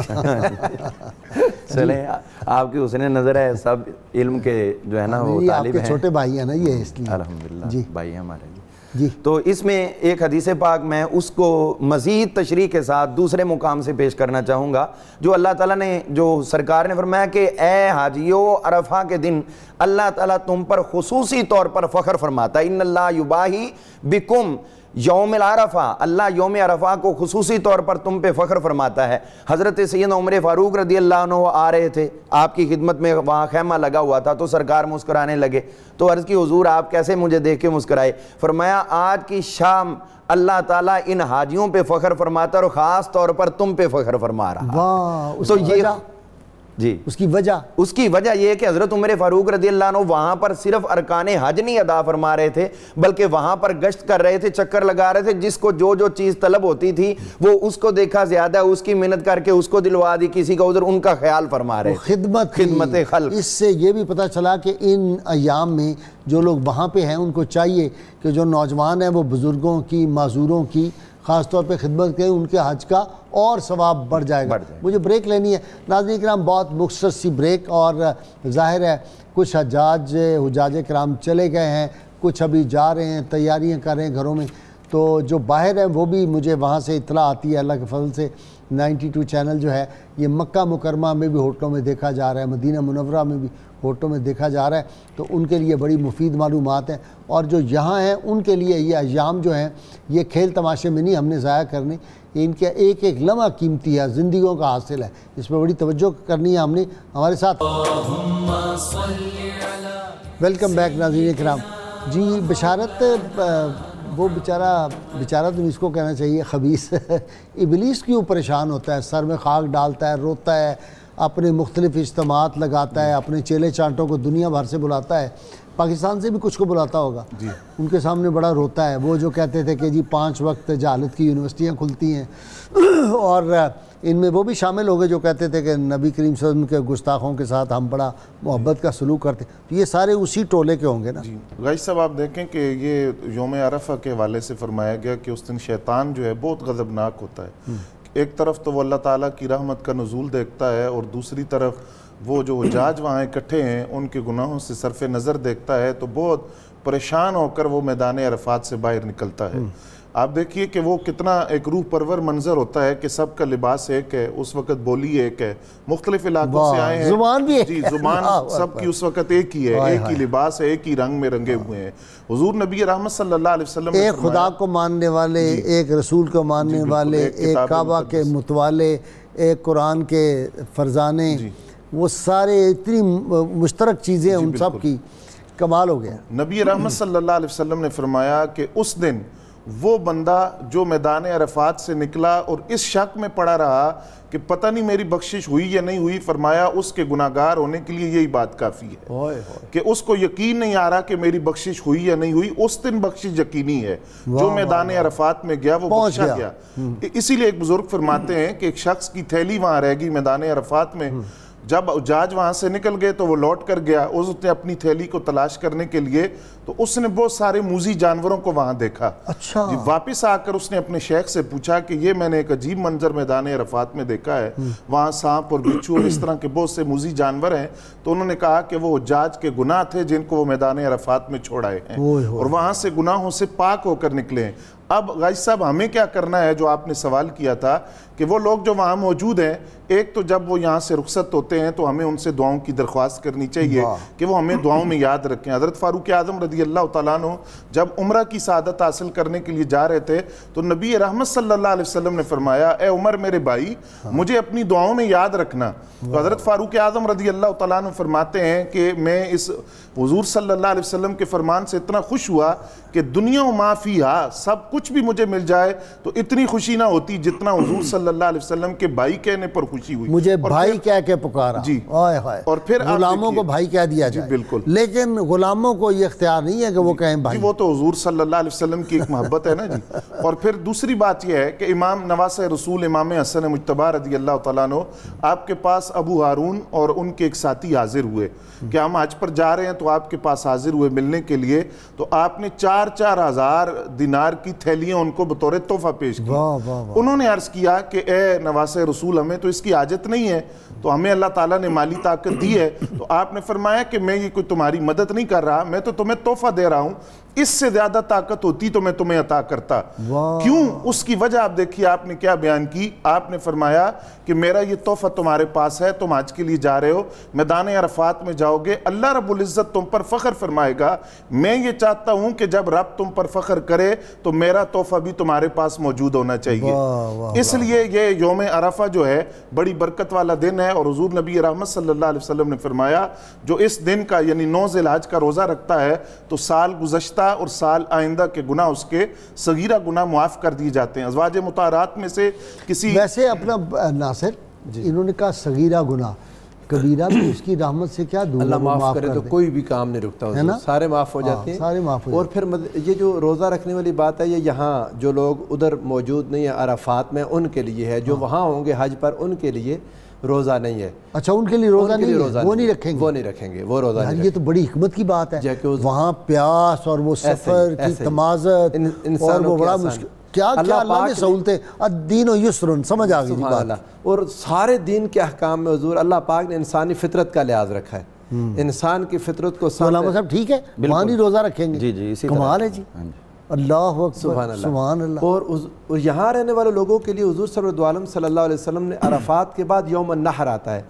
چلیں آپ کی حسن نظر ہے، سب علم کے جو ہے نا وہ آپ طالب کے ہیں، چھوٹے بھائی ہیں نا یہ، اس لیے الحمدللہ بھائی ہمارے جی۔ تو اس میں ایک حدیث پاک میں اس کو مزید تشریح کے ساتھ دوسرے مقام سے پیش کرنا چاہوں گا، جو اللہ تعالیٰ نے، جو سرکار نے فرمایا کہ اے حاجیو عرفہ کے دن اللہ تعالیٰ تم پر خصوصی طور پر فخر فرماتا ہے، ان اللہ یباہی بکم یوم العرفہ، اللہ یوم عرفہ کو خصوصی طور پر تم پہ فخر فرماتا ہے۔ حضرت سیدنا عمر فاروق رضی اللہ عنہ آ رہے تھے آپ کی خدمت میں، وہاں خیمہ لگا ہوا تھا، تو سرکار مسکرانے لگے، تو عرض کی حضور آپ کیسے مجھے دیکھ کے مسکرائے؟ فرمایا آج کی شام اللہ تعالیٰ ان حاجیوں پہ فخر فرماتا ہے اور خاص طور پر تم پہ فخر فرما رہا۔ واہ، تو یہ جی اس کی وجہ یہ ہے کہ حضرت عمر فاروق رضی اللہ عنہ وہاں پر صرف ارکان حج نہیں ادا فرما رہے تھے بلکہ وہاں پر گشت کر رہے تھے، چکر لگا رہے تھے، جس کو جو چیز طلب ہوتی تھی وہ اس کو دیکھا زیادہ، اس کی محنت کر کے اس کو دلوا دی، کسی کا ادھر ان کا خیال فرما رہے تھے، خدمت خلق۔ اس سے یہ بھی پتہ چلا کہ ان ایام میں جو لوگ وہاں پہ ہیں ان کو چاہیے کہ جو نوجوان ہیں وہ بزرگوں کی، معذوروں کی خاص طور پہ خدمت کریں، ان کے حج کا اور ثواب بڑھ جائے گا۔ مجھے بریک لینی ہے ناظرین کرام، بہت مختصر سی بریک، اور ظاہر ہے کچھ حجاج کرام چلے گئے ہیں، کچھ ابھی جا رہے ہیں، تیاریاں کر رہے ہیں گھروں میں، تو جو باہر ہیں وہ بھی مجھے وہاں سے اطلاع آتی ہے اللہ کے فضل سے۔ 92 چینل جو ہے یہ مکہ مکرمہ میں بھی ہوٹلوں میں دیکھا جا رہا ہے، مدینہ منورہ میں بھی ہوٹلوں میں دیکھا جا رہا ہے، تو ان کے لیے بڑی مفید معلومات ہیں، اور جو یہاں ہیں ان کے لیے یہ ایام جو ہیں یہ کھیل تماشے میں نہیں ہم نے ضائع کرنے، ان کے ایک ایک لمحہ قیمتی ہے، زندگیوں کا حاصل ہے، اس پہ بڑی توجہ کرنی ہے ہم نے۔ ہمارے ساتھ ویلکم بیک ناظرین کرام۔ جی بشارت، وہ بیچارہ تو اس کو کہنا چاہیے خبیث ابلیس کیوں پریشان ہوتا ہے، سر میں خاک ڈالتا ہے، روتا ہے، اپنے مختلف اجتماعات لگاتا ہے، اپنے چیلے چانٹوں کو دنیا بھر سے بلاتا ہے، پاکستان سے بھی کچھ کو بلاتا ہوگا، ان کے سامنے بڑا روتا ہے۔ وہ جو کہتے تھے کہ جی 5 وقت جہالت کی یونیورسٹیاں کھلتی ہیں، اور ان میں وہ بھی شامل ہو گئے جو کہتے تھے کہ نبی کریم صلی اللہ علیہ وسلم کے گستاخوں کے ساتھ ہم بڑا محبت کا سلوک کرتے، تو یہ سارے اسی ٹولے کے ہوں گے نا۔ غازی صاحب آپ دیکھیں کہ یہ یوم عرفہ کے حوالے سے فرمایا گیا کہ اس دن شیطان جو ہے بہت غضبناک ہوتا ہے، ایک طرف تو وہ اللہ تعالیٰ کی رحمت کا نزول دیکھتا ہے، اور دوسری طرف وہ جو حجاج وہاں اکٹھے ہیں ان کے گناہوں سے صرف نظر دیکھتا ہے، تو بہت پریشان ہو کر وہ میدان عرفات سے باہر نکلتا ہے۔ آپ دیکھیے کہ وہ کتنا ایک روح پرور منظر ہوتا ہے کہ سب کا لباس ایک ہے، اس وقت بولی ایک ہے، مختلف علاقوں سے آئے ہیں، زبان بھی جی زبان سب کی اس وقت ایک ہی ہے، ایک ہی لباس ہے، ایک ہی رنگ میں رنگے ہوئے ہیں۔ حضور نبی رحمت صلی اللہ علیہ وسلم نے ایک خدا کو ماننے والے، ایک رسول کو ماننے والے، ایک کعبہ کے متوالے، ایک قرآن کے فرزانے، وہ سارے اتنی مشترک چیزیں ان سب کی، کمال ہو گیا۔ نبی رحمت صلی اللہ علیہ وسلم نے فرمایا کہ اس دن وہ بندہ جو میدان عرفات سے نکلا اور اس شک میں پڑا رہا کہ پتہ نہیں میری بخشش ہوئی یا نہیں ہوئی، فرمایا اس کے گناہگار ہونے کے لیے یہی بات کافی ہے کہ اس کو یقین نہیں آ رہا کہ میری بخشش ہوئی یا نہیں ہوئی، اس دن بخشش یقینی ہے۔ جو میدان عرفات میں گیا وہ بخشا گیا۔ اسی لیے ایک بزرگ فرماتے ہیں کہ ایک شخص کی تھیلی وہاں رہ گئی میدان عرفات میں، جب حجاج وہاں سے نکل گئے تو وہ لوٹ کر گیا، اس نے اپنی تھیلی کو تلاش کرنے کے لیے، تو اس نے بہت سارے موذی جانوروں کو وہاں دیکھا۔ جی واپس آ کر اس نے اپنے شیخ سے پوچھا کہ یہ میں نے ایک عجیب منظر میدان عرفات میں دیکھا ہے، وہاں سانپ اور بچھو اور اس طرح کے بہت سے موذی جانور ہیں، تو انہوں نے کہا کہ وہ حجاج کے گناہ تھے جن کو وہ میدان عرفات میں چھوڑ آئے ہیں، اور وہاں سے گناہوں سے پاک ہو کر نکلے ہیں۔ اب غازی صاحب ہمیں کیا کرنا ہے، جو آپ نے سوال کیا تھا کہ وہ لوگ جو وہاں موجود ہیں، ایک تو جب وہ یہاں سے رخصت ہوتے ہیں تو ہمیں ان سے دعاؤں کی درخواست کرنی چاہیے کہ وہ ہمیں دعاؤں میں یاد رکھیں۔ حضرت فاروق اعظم رضی اللہ تعالیٰ عنہ جب عمرہ کی سعادت حاصل کرنے کے لیے جا رہے تھے تو نبی رحمت صلی اللہ علیہ وسلم نے فرمایا، اے عمر میرے بھائی، مجھے اپنی دعاؤں میں یاد رکھنا۔ تو حضرت فاروق اعظم رضی اللہ تعالیٰ عنہ فرماتے ہیں کہ میں اس حضور صلی اللہ علیہ وسلم کے فرمان سے اتنا خوش ہوا کہ دنیا و ما فیہا، سب کچھ بھی مجھے مل جائے تو اتنی خوشی نہ ہوتی جتنا حضور صلی اللہ علیہ وسلم کے بھائی کہنے پر خوشی ہوئی۔ مجھے بھائی کہہ کے پکارا، جی، اور پھر غلاموں کو بھائی کہہ دیا جائے، بالکل، لیکن غلاموں کو یہ اختیار نہیں ہے کہ وہ کہیں بھائی، وہ تو حضور صلی اللہ علیہ وسلم کی ایک محبت ہے نا جی۔ اور پھر دوسری بات یہ ہے کہ امام نواسہ رسول امام حسن مجتبی رضی اللہ تعالیٰ عنہ آپ کے پاس ابو ہارون اور ان کے ایک ساتھی حاضر ہوئے کہ ہم حج پر جا رہے ہیں، تو آپ کے پاس حاضر ہوئے ملنے کے لیے، تو آپ نے 4,000 دینار کی تھیلیاں ان کو بطور تحفہ پیش کی۔ انہوں نے عرض کیا کہ اے نواسہ رسول، ہمیں تو اس کی حاجت نہیں ہے، تو ہمیں اللہ تعالیٰ نے مالی طاقت دی ہے۔ تو آپ نے فرمایا کہ میں یہ کوئی تمہاری مدد نہیں کر رہا، میں تو تمہیں تحفہ دے رہا ہوں، اس سے زیادہ طاقت ہوتی تو میں تمہیں عطا کرتا۔ کیوں؟ اس کی وجہ آپ دیکھیے آپ نے کیا بیان کی۔ آپ نے فرمایا کہ میرا یہ تحفہ تمہارے پاس ہے، تم حج کے لیے جا رہے ہو، میدان عرفات میں جاؤ گے، اللہ رب العزت تم پر فخر فرمائے گا، میں یہ چاہتا ہوں کہ جب رب تم پر فخر کرے تو میرا تحفہ بھی تمہارے پاس موجود ہونا چاہیے۔ اس لیے یہ یوم عرفہ جو ہے بڑی برکت والا دن ہے، اور حضور نبی رحمت صلی اللہ علیہ وسلم نے فرمایا جو اس دن کا یعنی 9 ذی الحج کا روزہ رکھتا ہے تو سال گزشتہ اور سال آئندہ کے گناہ اس کے صغیرہ گناہ معاف کر دیے جاتے ہیں۔ ازواج مطہرات میں سے کسی، ویسے اپنا ناصر انہوں نے کہا صغیرہ گناہ، کبیرہ بھی اس کی رحمت سے کیا دور، اللہ معاف کرے تو کوئی بھی کام نہیں رکتا، سارے معاف ہو جاتے ہیں، سارے معاف ہو جاتے ہیں۔ اور پھر یہ جو روزہ رکھنے والی بات ہے، یہ یہاں جو لوگ ادھر موجود نہیں ہیں عرفات میں ان کے لیے ہے، جو وہاں ہوں گے حج پر ان کے لیے روزہ نہیں ہے۔ اچھا، ان کے لیے روزہ نہیں ہے، وہ نہیں رکھیں گے، وہ نہیں رکھیں گے، وہ روزہ نہیں۔ یہ تو بڑی حکمت کی بات ہے، وہاں پیاس اور وہ سفر کی تمازت اور وہ بڑا مشکل، کیا کیا اللہ نے سہولتیں، الدین و یسر، سمجھ آ گئی بات۔ اور سارے دین کے احکام میں حضور اللہ پاک نے انسانی فطرت کا لحاظ رکھا ہے، انسان کی فطرت کو علامہ صاحب ٹھیک ہے، وہاں نہیں روزہ رکھیں گے، جی جی، کمال ہے جی، اللہ اکبر، سبحان اللہ۔ اور یہاں رہنے والے لوگوں کے لیے حضور صلی اللہ علیہ وسلم نے عرفات کے بعد یوم النحر آتا ہے،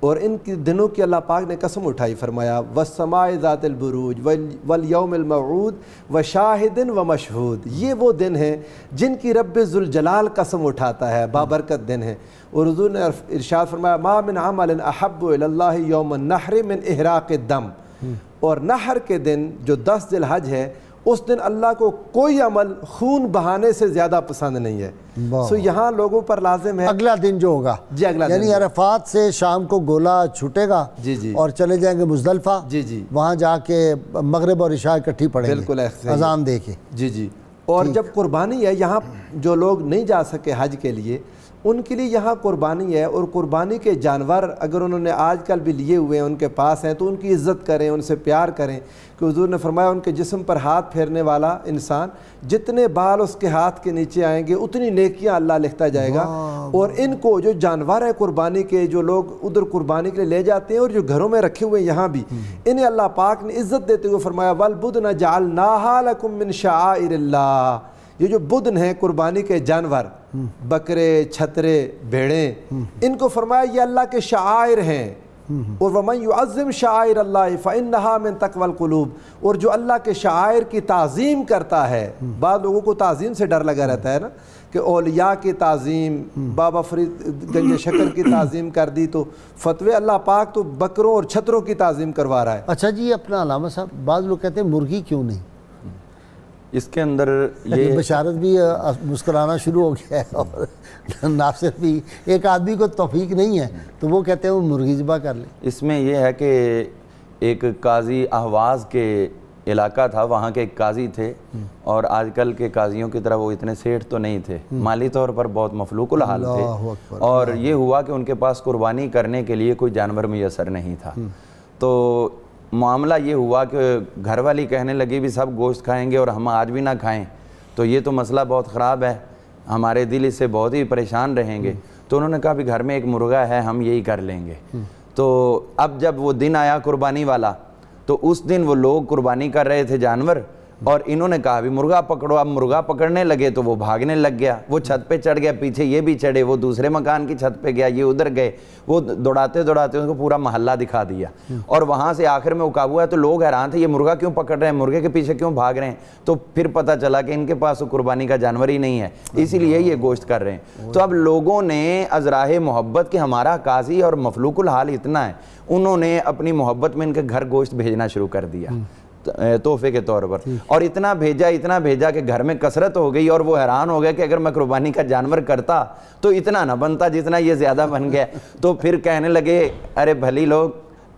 اور ان کی دنوں کی اللہ پاک نے قسم اٹھائی، فرمایا وَالسَّمَاءِ ذَاتِ الْبُرُوجِ وَالْيَوْمِ الْمَوْعُودِ وَشَاهِدٍ وَمَشْهُودٍ، یہ وہ دن ہیں جن کی رب ذوالجلال قسم اٹھاتا ہے، بابرکت دن ہیں۔ اور حضور نے ارشاد فرمایا مَا مِنْ عَمَلٍ أَحَبُّ إِلَى اللَّهِ يَوْمَ النَّحْرِ مِنْ إِحْرَاقِ الدَّمِ، اور نحر کے دن جو 10 ذی الحج ہے، اس دن اللہ کو کوئی عمل خون بہانے سے زیادہ پسند نہیں ہے۔ سو یہاں لوگوں پر لازم ہے اگلا دن جو ہوگا، جی اگلا دن، یعنی عرفات سے شام کو گولا چھوٹے گا اور چلے جائیں گے مزدلفہ، وہاں جا کے مغرب اور عشاء اکٹھی پڑھیں گے اذان دے کے، جی۔ اور جب قربانی ہے، یہاں جو لوگ نہیں جا سکے حج کے لیے ان کے لیے یہاں قربانی ہے، اور قربانی کے جانور اگر انہوں نے آج کل بھی لیے ہوئے ہیں، ان کے پاس ہیں، تو ان کی عزت کریں، ان سے پیار کریں، کہ حضور نے فرمایا ان کے جسم پر ہاتھ پھیرنے والا انسان جتنے بال اس کے ہاتھ کے نیچے آئیں گے اتنی نیکیاں اللہ لکھتا جائے گا۔ اور ان کو جو جانور ہے قربانی کے، جو لوگ ادھر قربانی کے لیے لے جاتے ہیں اور جو گھروں میں رکھے ہوئے یہاں بھی، انہیں اللہ پاک نے عزت دیتے ہوئے فرمایا وَالْبُدْنَ جَعَلْنَاهَا لَكُم مِّن شَعَائِرِ اللَّهِ، یہ جو بدن ہیں قربانی کے جانور، بکرے، چھترے، بھیڑیں، ان کو فرمایا یہ اللہ کے شعائر ہیں، اور وَمَن يُعَظِّمْ شَعَائِرَ اللَّهِ فَإِنَّهَا مِن تَقْوَى الْقُلُوبِ، اور جو اللہ کے شعائر کی تعظیم کرتا ہے، بعض لوگوں کو تعظیم سے ڈر لگا رہتا ہے نا، کہ اولیاء کی تعظیم، بابا فرید گنج شکر کی تعظیم کر دی، تو فتوے اللہ پاک تو بکروں اور چھتروں کی تعظیم کروا رہا ہے۔ اچھا جی، اپنا علامہ صاحب، بعض لوگ کہتے ہیں مرغی کیوں نہیں؟ اس کے اندر یہ بشارت بھی مسکرانا شروع ہو گیا ہے، اور ناصر بھی، ایک آدمی کو توفیق نہیں ہے تو وہ کہتے ہیں وہ مرغی ذبح کر لیں۔ اس میں یہ ہے کہ ایک قاضی اہواز کے علاقہ تھا، وہاں کے ایک قاضی تھے، اور آج کل کے قاضیوں کی طرح وہ اتنے سیٹھ تو نہیں تھے، مالی طور پر بہت مفلوق الحال تھے، اور یہ ہوا کہ ان کے پاس قربانی کرنے کے لیے کوئی جانور میسر نہیں تھا، تو معاملہ یہ ہوا کہ گھر والی کہنے لگی بھی سب گوشت کھائیں گے اور ہم آج بھی نہ کھائیں تو یہ تو مسئلہ بہت خراب ہے، ہمارے دل اس سے بہت ہی پریشان رہیں گے، تو انہوں نے کہا بھی گھر میں ایک مرغا ہے، ہم یہی کر لیں گے۔ تو اب جب وہ دن آیا قربانی والا، تو اس دن وہ لوگ قربانی کر رہے تھے جانور، اور انہوں نے کہا بھی مرغا پکڑو. اب مرغا پکڑنے لگے تو وہ بھاگنے لگ گیا, وہ چھت پہ چڑھ گیا, پیچھے یہ بھی چڑھے, وہ دوسرے مکان کی چھت پہ گیا, یہ ادھر گئے, وہ دوڑاتے دوڑاتے اس کو پورا محلہ دکھا دیا. اور وہاں سے آخر میں وہ قابو ہوا. تو لوگ حیران تھے یہ مرغا کیوں پکڑ رہے ہیں, مرغے کے پیچھے کیوں بھاگ رہے ہیں. تو پھر پتہ چلا کہ ان کے پاس قربانی کا جانور ہی نہیں ہے, اسی لیے یہ گوشت کر رہے ہیں. تو اب لوگوں نے ازراہ محبت کہ ہمارا قاضی اور مفلوق الحال اتنا ہے, انہوں نے اپنی محبت میں ان کے گھر گوشت بھیجنا شروع کر دیا تحفے کے طور پر. اور اتنا بھیجا کہ گھر میں کثرت ہو گئی, اور وہ حیران ہو گیا کہ اگر میں قربانی کا جانور کرتا تو اتنا نہ بنتا جتنا یہ زیادہ بن گیا. تو پھر کہنے لگے ارے بھلی لوگ,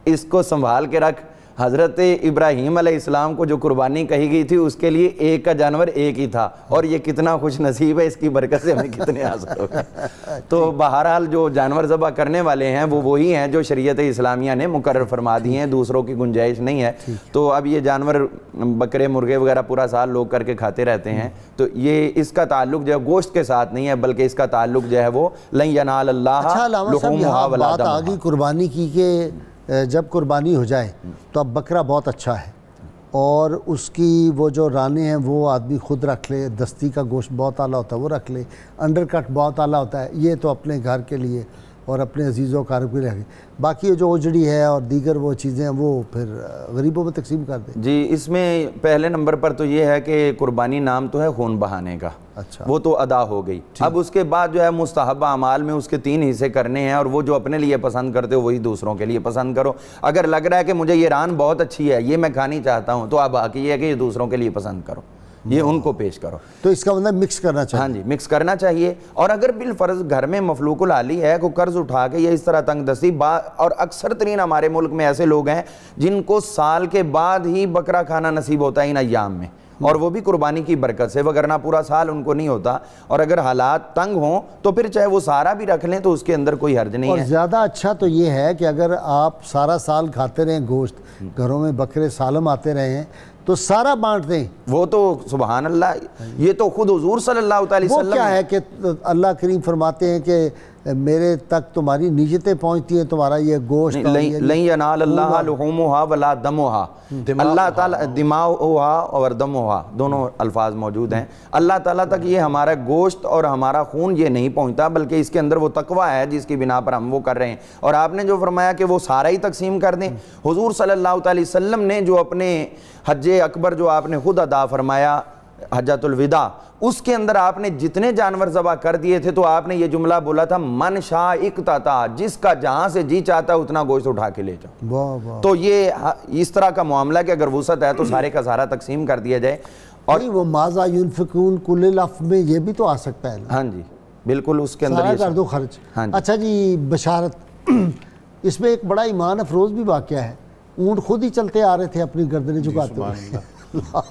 اس کو سنبھال کے رکھ. حضرت ابراہیم علیہ السلام کو جو قربانی کہی گئی تھی اس کے لیے ایک کا جانور ایک ہی تھا, اور یہ کتنا خوش نصیب ہے, اس کی برکت سے ہمیں کتنے حاصل ہو گئے. تو بہرحال جو جانور ذبح کرنے والے ہیں وہ وہی ہیں جو شریعت اسلامیہ نے مقرر فرما دی ہیں, دوسروں کی گنجائش نہیں ہے. تو اب یہ جانور بکرے مرغے وغیرہ پورا سال لوگ کر کے کھاتے رہتے ہیں. تو یہ اس کا تعلق جو ہے گوشت کے ساتھ نہیں ہے, بلکہ اس کا تعلق جو ہے وہ لن ینال اللہ لحومھا ولا دمھا. آگی قربانی کی کہ جب قربانی ہو جائے تو اب بکرا بہت اچھا ہے, اور اس کی وہ جو رانے ہیں وہ آدمی خود رکھ لے, دستی کا گوشت بہت اعلیٰ ہوتا ہے وہ رکھ لے, انڈر کٹ بہت اعلیٰ ہوتا ہے, یہ تو اپنے گھر کے لیے اور اپنے عزیز و اقارب کے لیے. باقی جو اجڑی ہے اور دیگر وہ چیزیں ہیں وہ پھر غریبوں میں تقسیم کر دیں. جی, اس میں پہلے نمبر پر تو یہ ہے کہ قربانی نام تو ہے خون بہانے کا, اچھا وہ تو ادا ہو گئی. اب اس کے بعد جو ہے مستحب اعمال میں اس کے 3 حصے کرنے ہیں, اور وہ جو اپنے لیے پسند کرتے ہو وہی دوسروں کے لیے پسند کرو. اگر لگ رہا ہے کہ مجھے یہ ران بہت اچھی ہے, یہ میں کھانی چاہتا ہوں, تو اب باقی یہ ہے کہ یہ دوسروں کے لیے پسند کرو, یہ ان کو پیش کرو. تو اس کا مطلب مکس کرنا چاہیے. ہاں جی, مکس کرنا چاہیے. اور اگر بالفرض گھر میں مفلوق الحالی ہے, کوئی قرض اٹھا کے یا اس طرح تنگ دستی, اور اکثر ترین ہمارے ملک میں ایسے لوگ ہیں جن کو سال کے بعد ہی بکرا کھانا نصیب ہوتا ہے ان ایام میں, اور وہ بھی قربانی کی برکت سے, وگرنہ پورا سال ان کو نہیں ہوتا. اور اگر حالات تنگ ہوں تو پھر چاہے وہ سارا بھی رکھ لیں تو اس کے اندر کوئی حرج نہیں ہے. اور زیادہ اچھا تو یہ ہے کہ اگر آپ سارا سال کھاتے رہیں گوشت, گھروں میں بکرے سالم آتے رہے ہیں, تو سارا بانٹ دیں. وہ تو سبحان اللہ, یہ تو خود حضور صلی اللہ علیہ وسلم. وہ کیا ہے کہ اللہ کریم فرماتے ہیں کہ میرے تک تمہاری نیتیں پہنچتی ہیں, تمہارا یہ گوشت لن ینال اللہ لحومھا ولا دمھا. اللہ تعالیٰ دماؤھا اور دمھا دونوں الفاظ موجود ہیں. اللہ تعالیٰ تک یہ ہمارا گوشت اور ہمارا خون یہ نہیں پہنچتا, بلکہ اس کے اندر وہ تقویٰ ہے جس کی بنا پر ہم وہ کر رہے ہیں. اور آپ نے جو فرمایا کہ وہ سارا ہی تقسیم کر دیں, حضور صلی اللہ علیہ وسلم نے جو اپنے حج اکبر جو آپ نے خود ادا فرمایا, حجۃ الوداع, اس کے اندر آپ نے جتنے جانور ذبح کر دیے تھے تو آپ نے یہ جملہ بولا تھا من شاء اقتطع, جس کا جہاں سے جی چاہتا ہے اتنا گوشت اٹھا کے لے جاؤ. تو یہ اس طرح کا معاملہ کہ اگر وسعت ہے تو سارے کا سارا تقسیم کر دیا جائے. اور وہ ماذا ينفقون کل لفظ میں یہ بھی تو آ سکتا ہے نا. ہاں جی بالکل, اس کے اندر سارا کر دو خرچ. اچھا جی, بشارت, اس میں ایک بڑا ایمان افروز بھی واقعہ ہے. اونٹ خود ہی چلتے آ رہے تھے اپنی گردنیں جھکاتے ہوئے.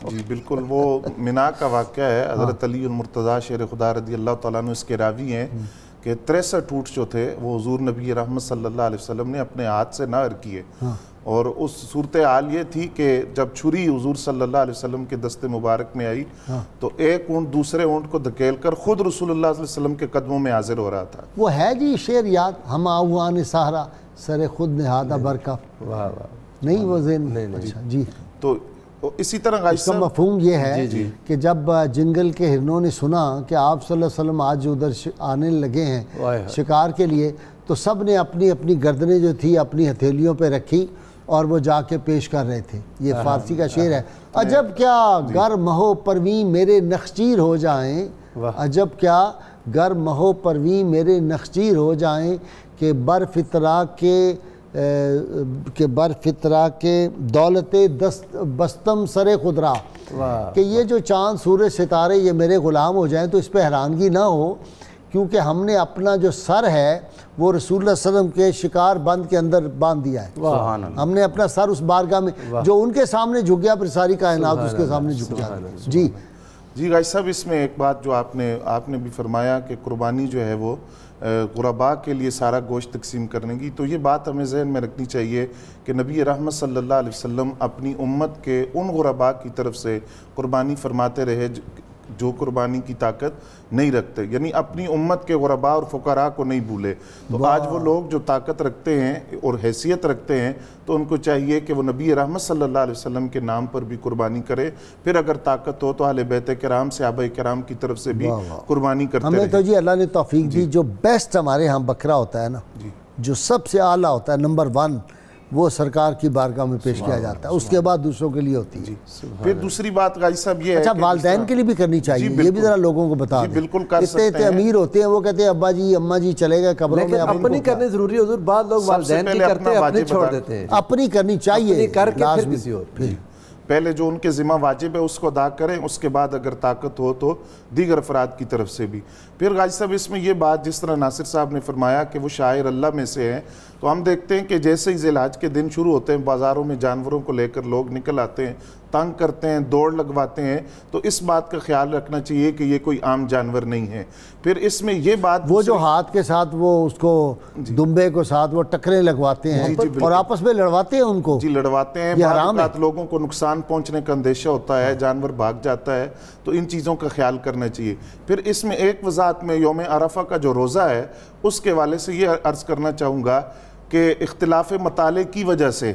جی بالکل, وہ منا کا واقعہ ہے. حضرت علی المرتضیٰ شیر خدا رضی اللہ تعالیٰ عنہ اس کے راوی ہیں کہ 63 اونٹ جو تھے وہ حضور نبی رحمت صلی اللہ علیہ وسلم نے اپنے ہاتھ سے نہر کیے. اور اس صورتحال یہ تھی کہ جب چھری حضور صلی اللہ علیہ وسلم کے دست مبارک میں آئی تو ایک اونٹ دوسرے اونٹ کو دھکیل کر خود رسول اللہ صلی اللہ علیہ وسلم کے قدموں میں حاضر ہو رہا تھا. وہ ہے جی شعر یاد, ہم آہوان سہرا سر خود نہادہ برکف. نہیں وہ ذہن. اچھا جی, تو اسی طرح اس کا مفہوم یہ ہے کہ جب جنگل کے ہرنوں نے سنا کہ آپ صلی اللہ علیہ وسلم آج ادھر آنے لگے ہیں شکار کے لیے, تو سب نے اپنی اپنی گردنیں جو تھی اپنی ہتھیلیوں پہ رکھی اور وہ جا کے پیش کر رہے تھے. یہ فارسی کا شعر ہے. عجب کیا گر مہو پرویں میرے نخچیر ہو جائیں, عجب کیا گر مہو پرویں میرے نخچیر ہو جائیں, کہ بر فطرہ کے دولت بستم سر خدرا. کہ یہ جو چاند سورج ستارے یہ میرے غلام ہو جائیں تو اس پہ حیرانگی نہ ہو, کیونکہ ہم نے اپنا جو سر ہے وہ رسول اللہ صلی اللہ علیہ وسلم کے شکار بند کے اندر باندھ دیا ہے. ہم نے اپنا سر اس بارگاہ میں جو ان کے سامنے جھک گیا, پھر ساری کائنات اس کے سامنے جھک جاتی. جی غازی صاحب, اس میں ایک بات جو آپ نے بھی فرمایا کہ قربانی جو ہے وہ غرباء کے لیے سارا گوشت تقسیم کرنے کی, تو یہ بات ہمیں ذہن میں رکھنی چاہیے کہ نبی رحمت صلی اللہ علیہ وسلم اپنی امت کے ان غرباء کی طرف سے قربانی فرماتے رہے جو قربانی کی طاقت نہیں رکھتے، یعنی اپنی امت کے غرباء اور فقراء کو نہیں بھولے۔ تو آج وہ لوگ جو طاقت رکھتے ہیں اور حیثیت رکھتے ہیں تو ان کو چاہیے کہ وہ نبی رحمت صلی اللہ علیہ وسلم کے نام پر بھی قربانی کرے، پھر اگر طاقت ہو تو اہل بیت کرام صحابہ کرام کی طرف سے بھی قربانی کرتے رہے۔ ہمیں تو جی اللہ نے توفیق دی، جو بیسٹ ہمارے ہاں بکرا ہوتا ہے نا، جو سب سے اعلیٰ ہوتا ہے نمبر 1، وہ سرکار کی بارگاہ میں پیش کیا جاتا ہے، اس کے بعد دوسروں کے لیے ہوتی ہے۔ پھر دوسری بات غازی صاحب یہ ہے اچھا والدین کے لیے بھی کرنی چاہیے، یہ بھی ذرا لوگوں کو بتا دیں۔ بالکل کر سکتے اتنے امیر ہوتے ہیں وہ کہتے ہیں ابا جی اماں جی چلے گئے قبروں میں، اپنی کرنی ضروری ہے حضور، بعض لوگ والدین کی کرتے ہیں اپنی چھوڑ دیتے ہیں، اپنی کرنی چاہیے کر کے پھر کسی اور۔ پہلے جو ان کے ذمہ واجب ہے اس کو ادا کریں، اس کے بعد اگر طاقت ہو تو دیگر افراد کی طرف سے بھی۔ پھر غازی صاحب اس میں یہ بات جس طرح ناصر صاحب نے فرمایا کہ وہ شاعر اللہ میں سے ہیں، تو ہم دیکھتے ہیں کہ جیسے ہی ذی الحج کے دن شروع ہوتے ہیں بازاروں میں جانوروں کو لے کر لوگ نکل آتے ہیں، تنگ کرتے ہیں، دوڑ لگواتے ہیں، تو اس بات کا خیال رکھنا چاہیے کہ یہ کوئی عام جانور نہیں ہے۔ پھر اس میں یہ بات وہ جو ہاتھ کے ساتھ وہ اس کو دمبے کو ساتھ وہ ٹکریں لگواتے ہیں اور آپس میں لڑواتے ہیں ان کو، جی لڑواتے ہیں، بعض اوقات لوگوں کو نقصان پہنچنے کا اندیشہ ہوتا ہے، جانور بھاگ جاتا ہے، تو ان چیزوں کا خیال کرنا چاہیے۔ پھر اس میں ایک وضاحت میں یوم عرفہ کا جو روزہ ہے اس کے حوالے سے یہ عرض کرنا چاہوں گا کہ اختلاف مطالعے کی وجہ سے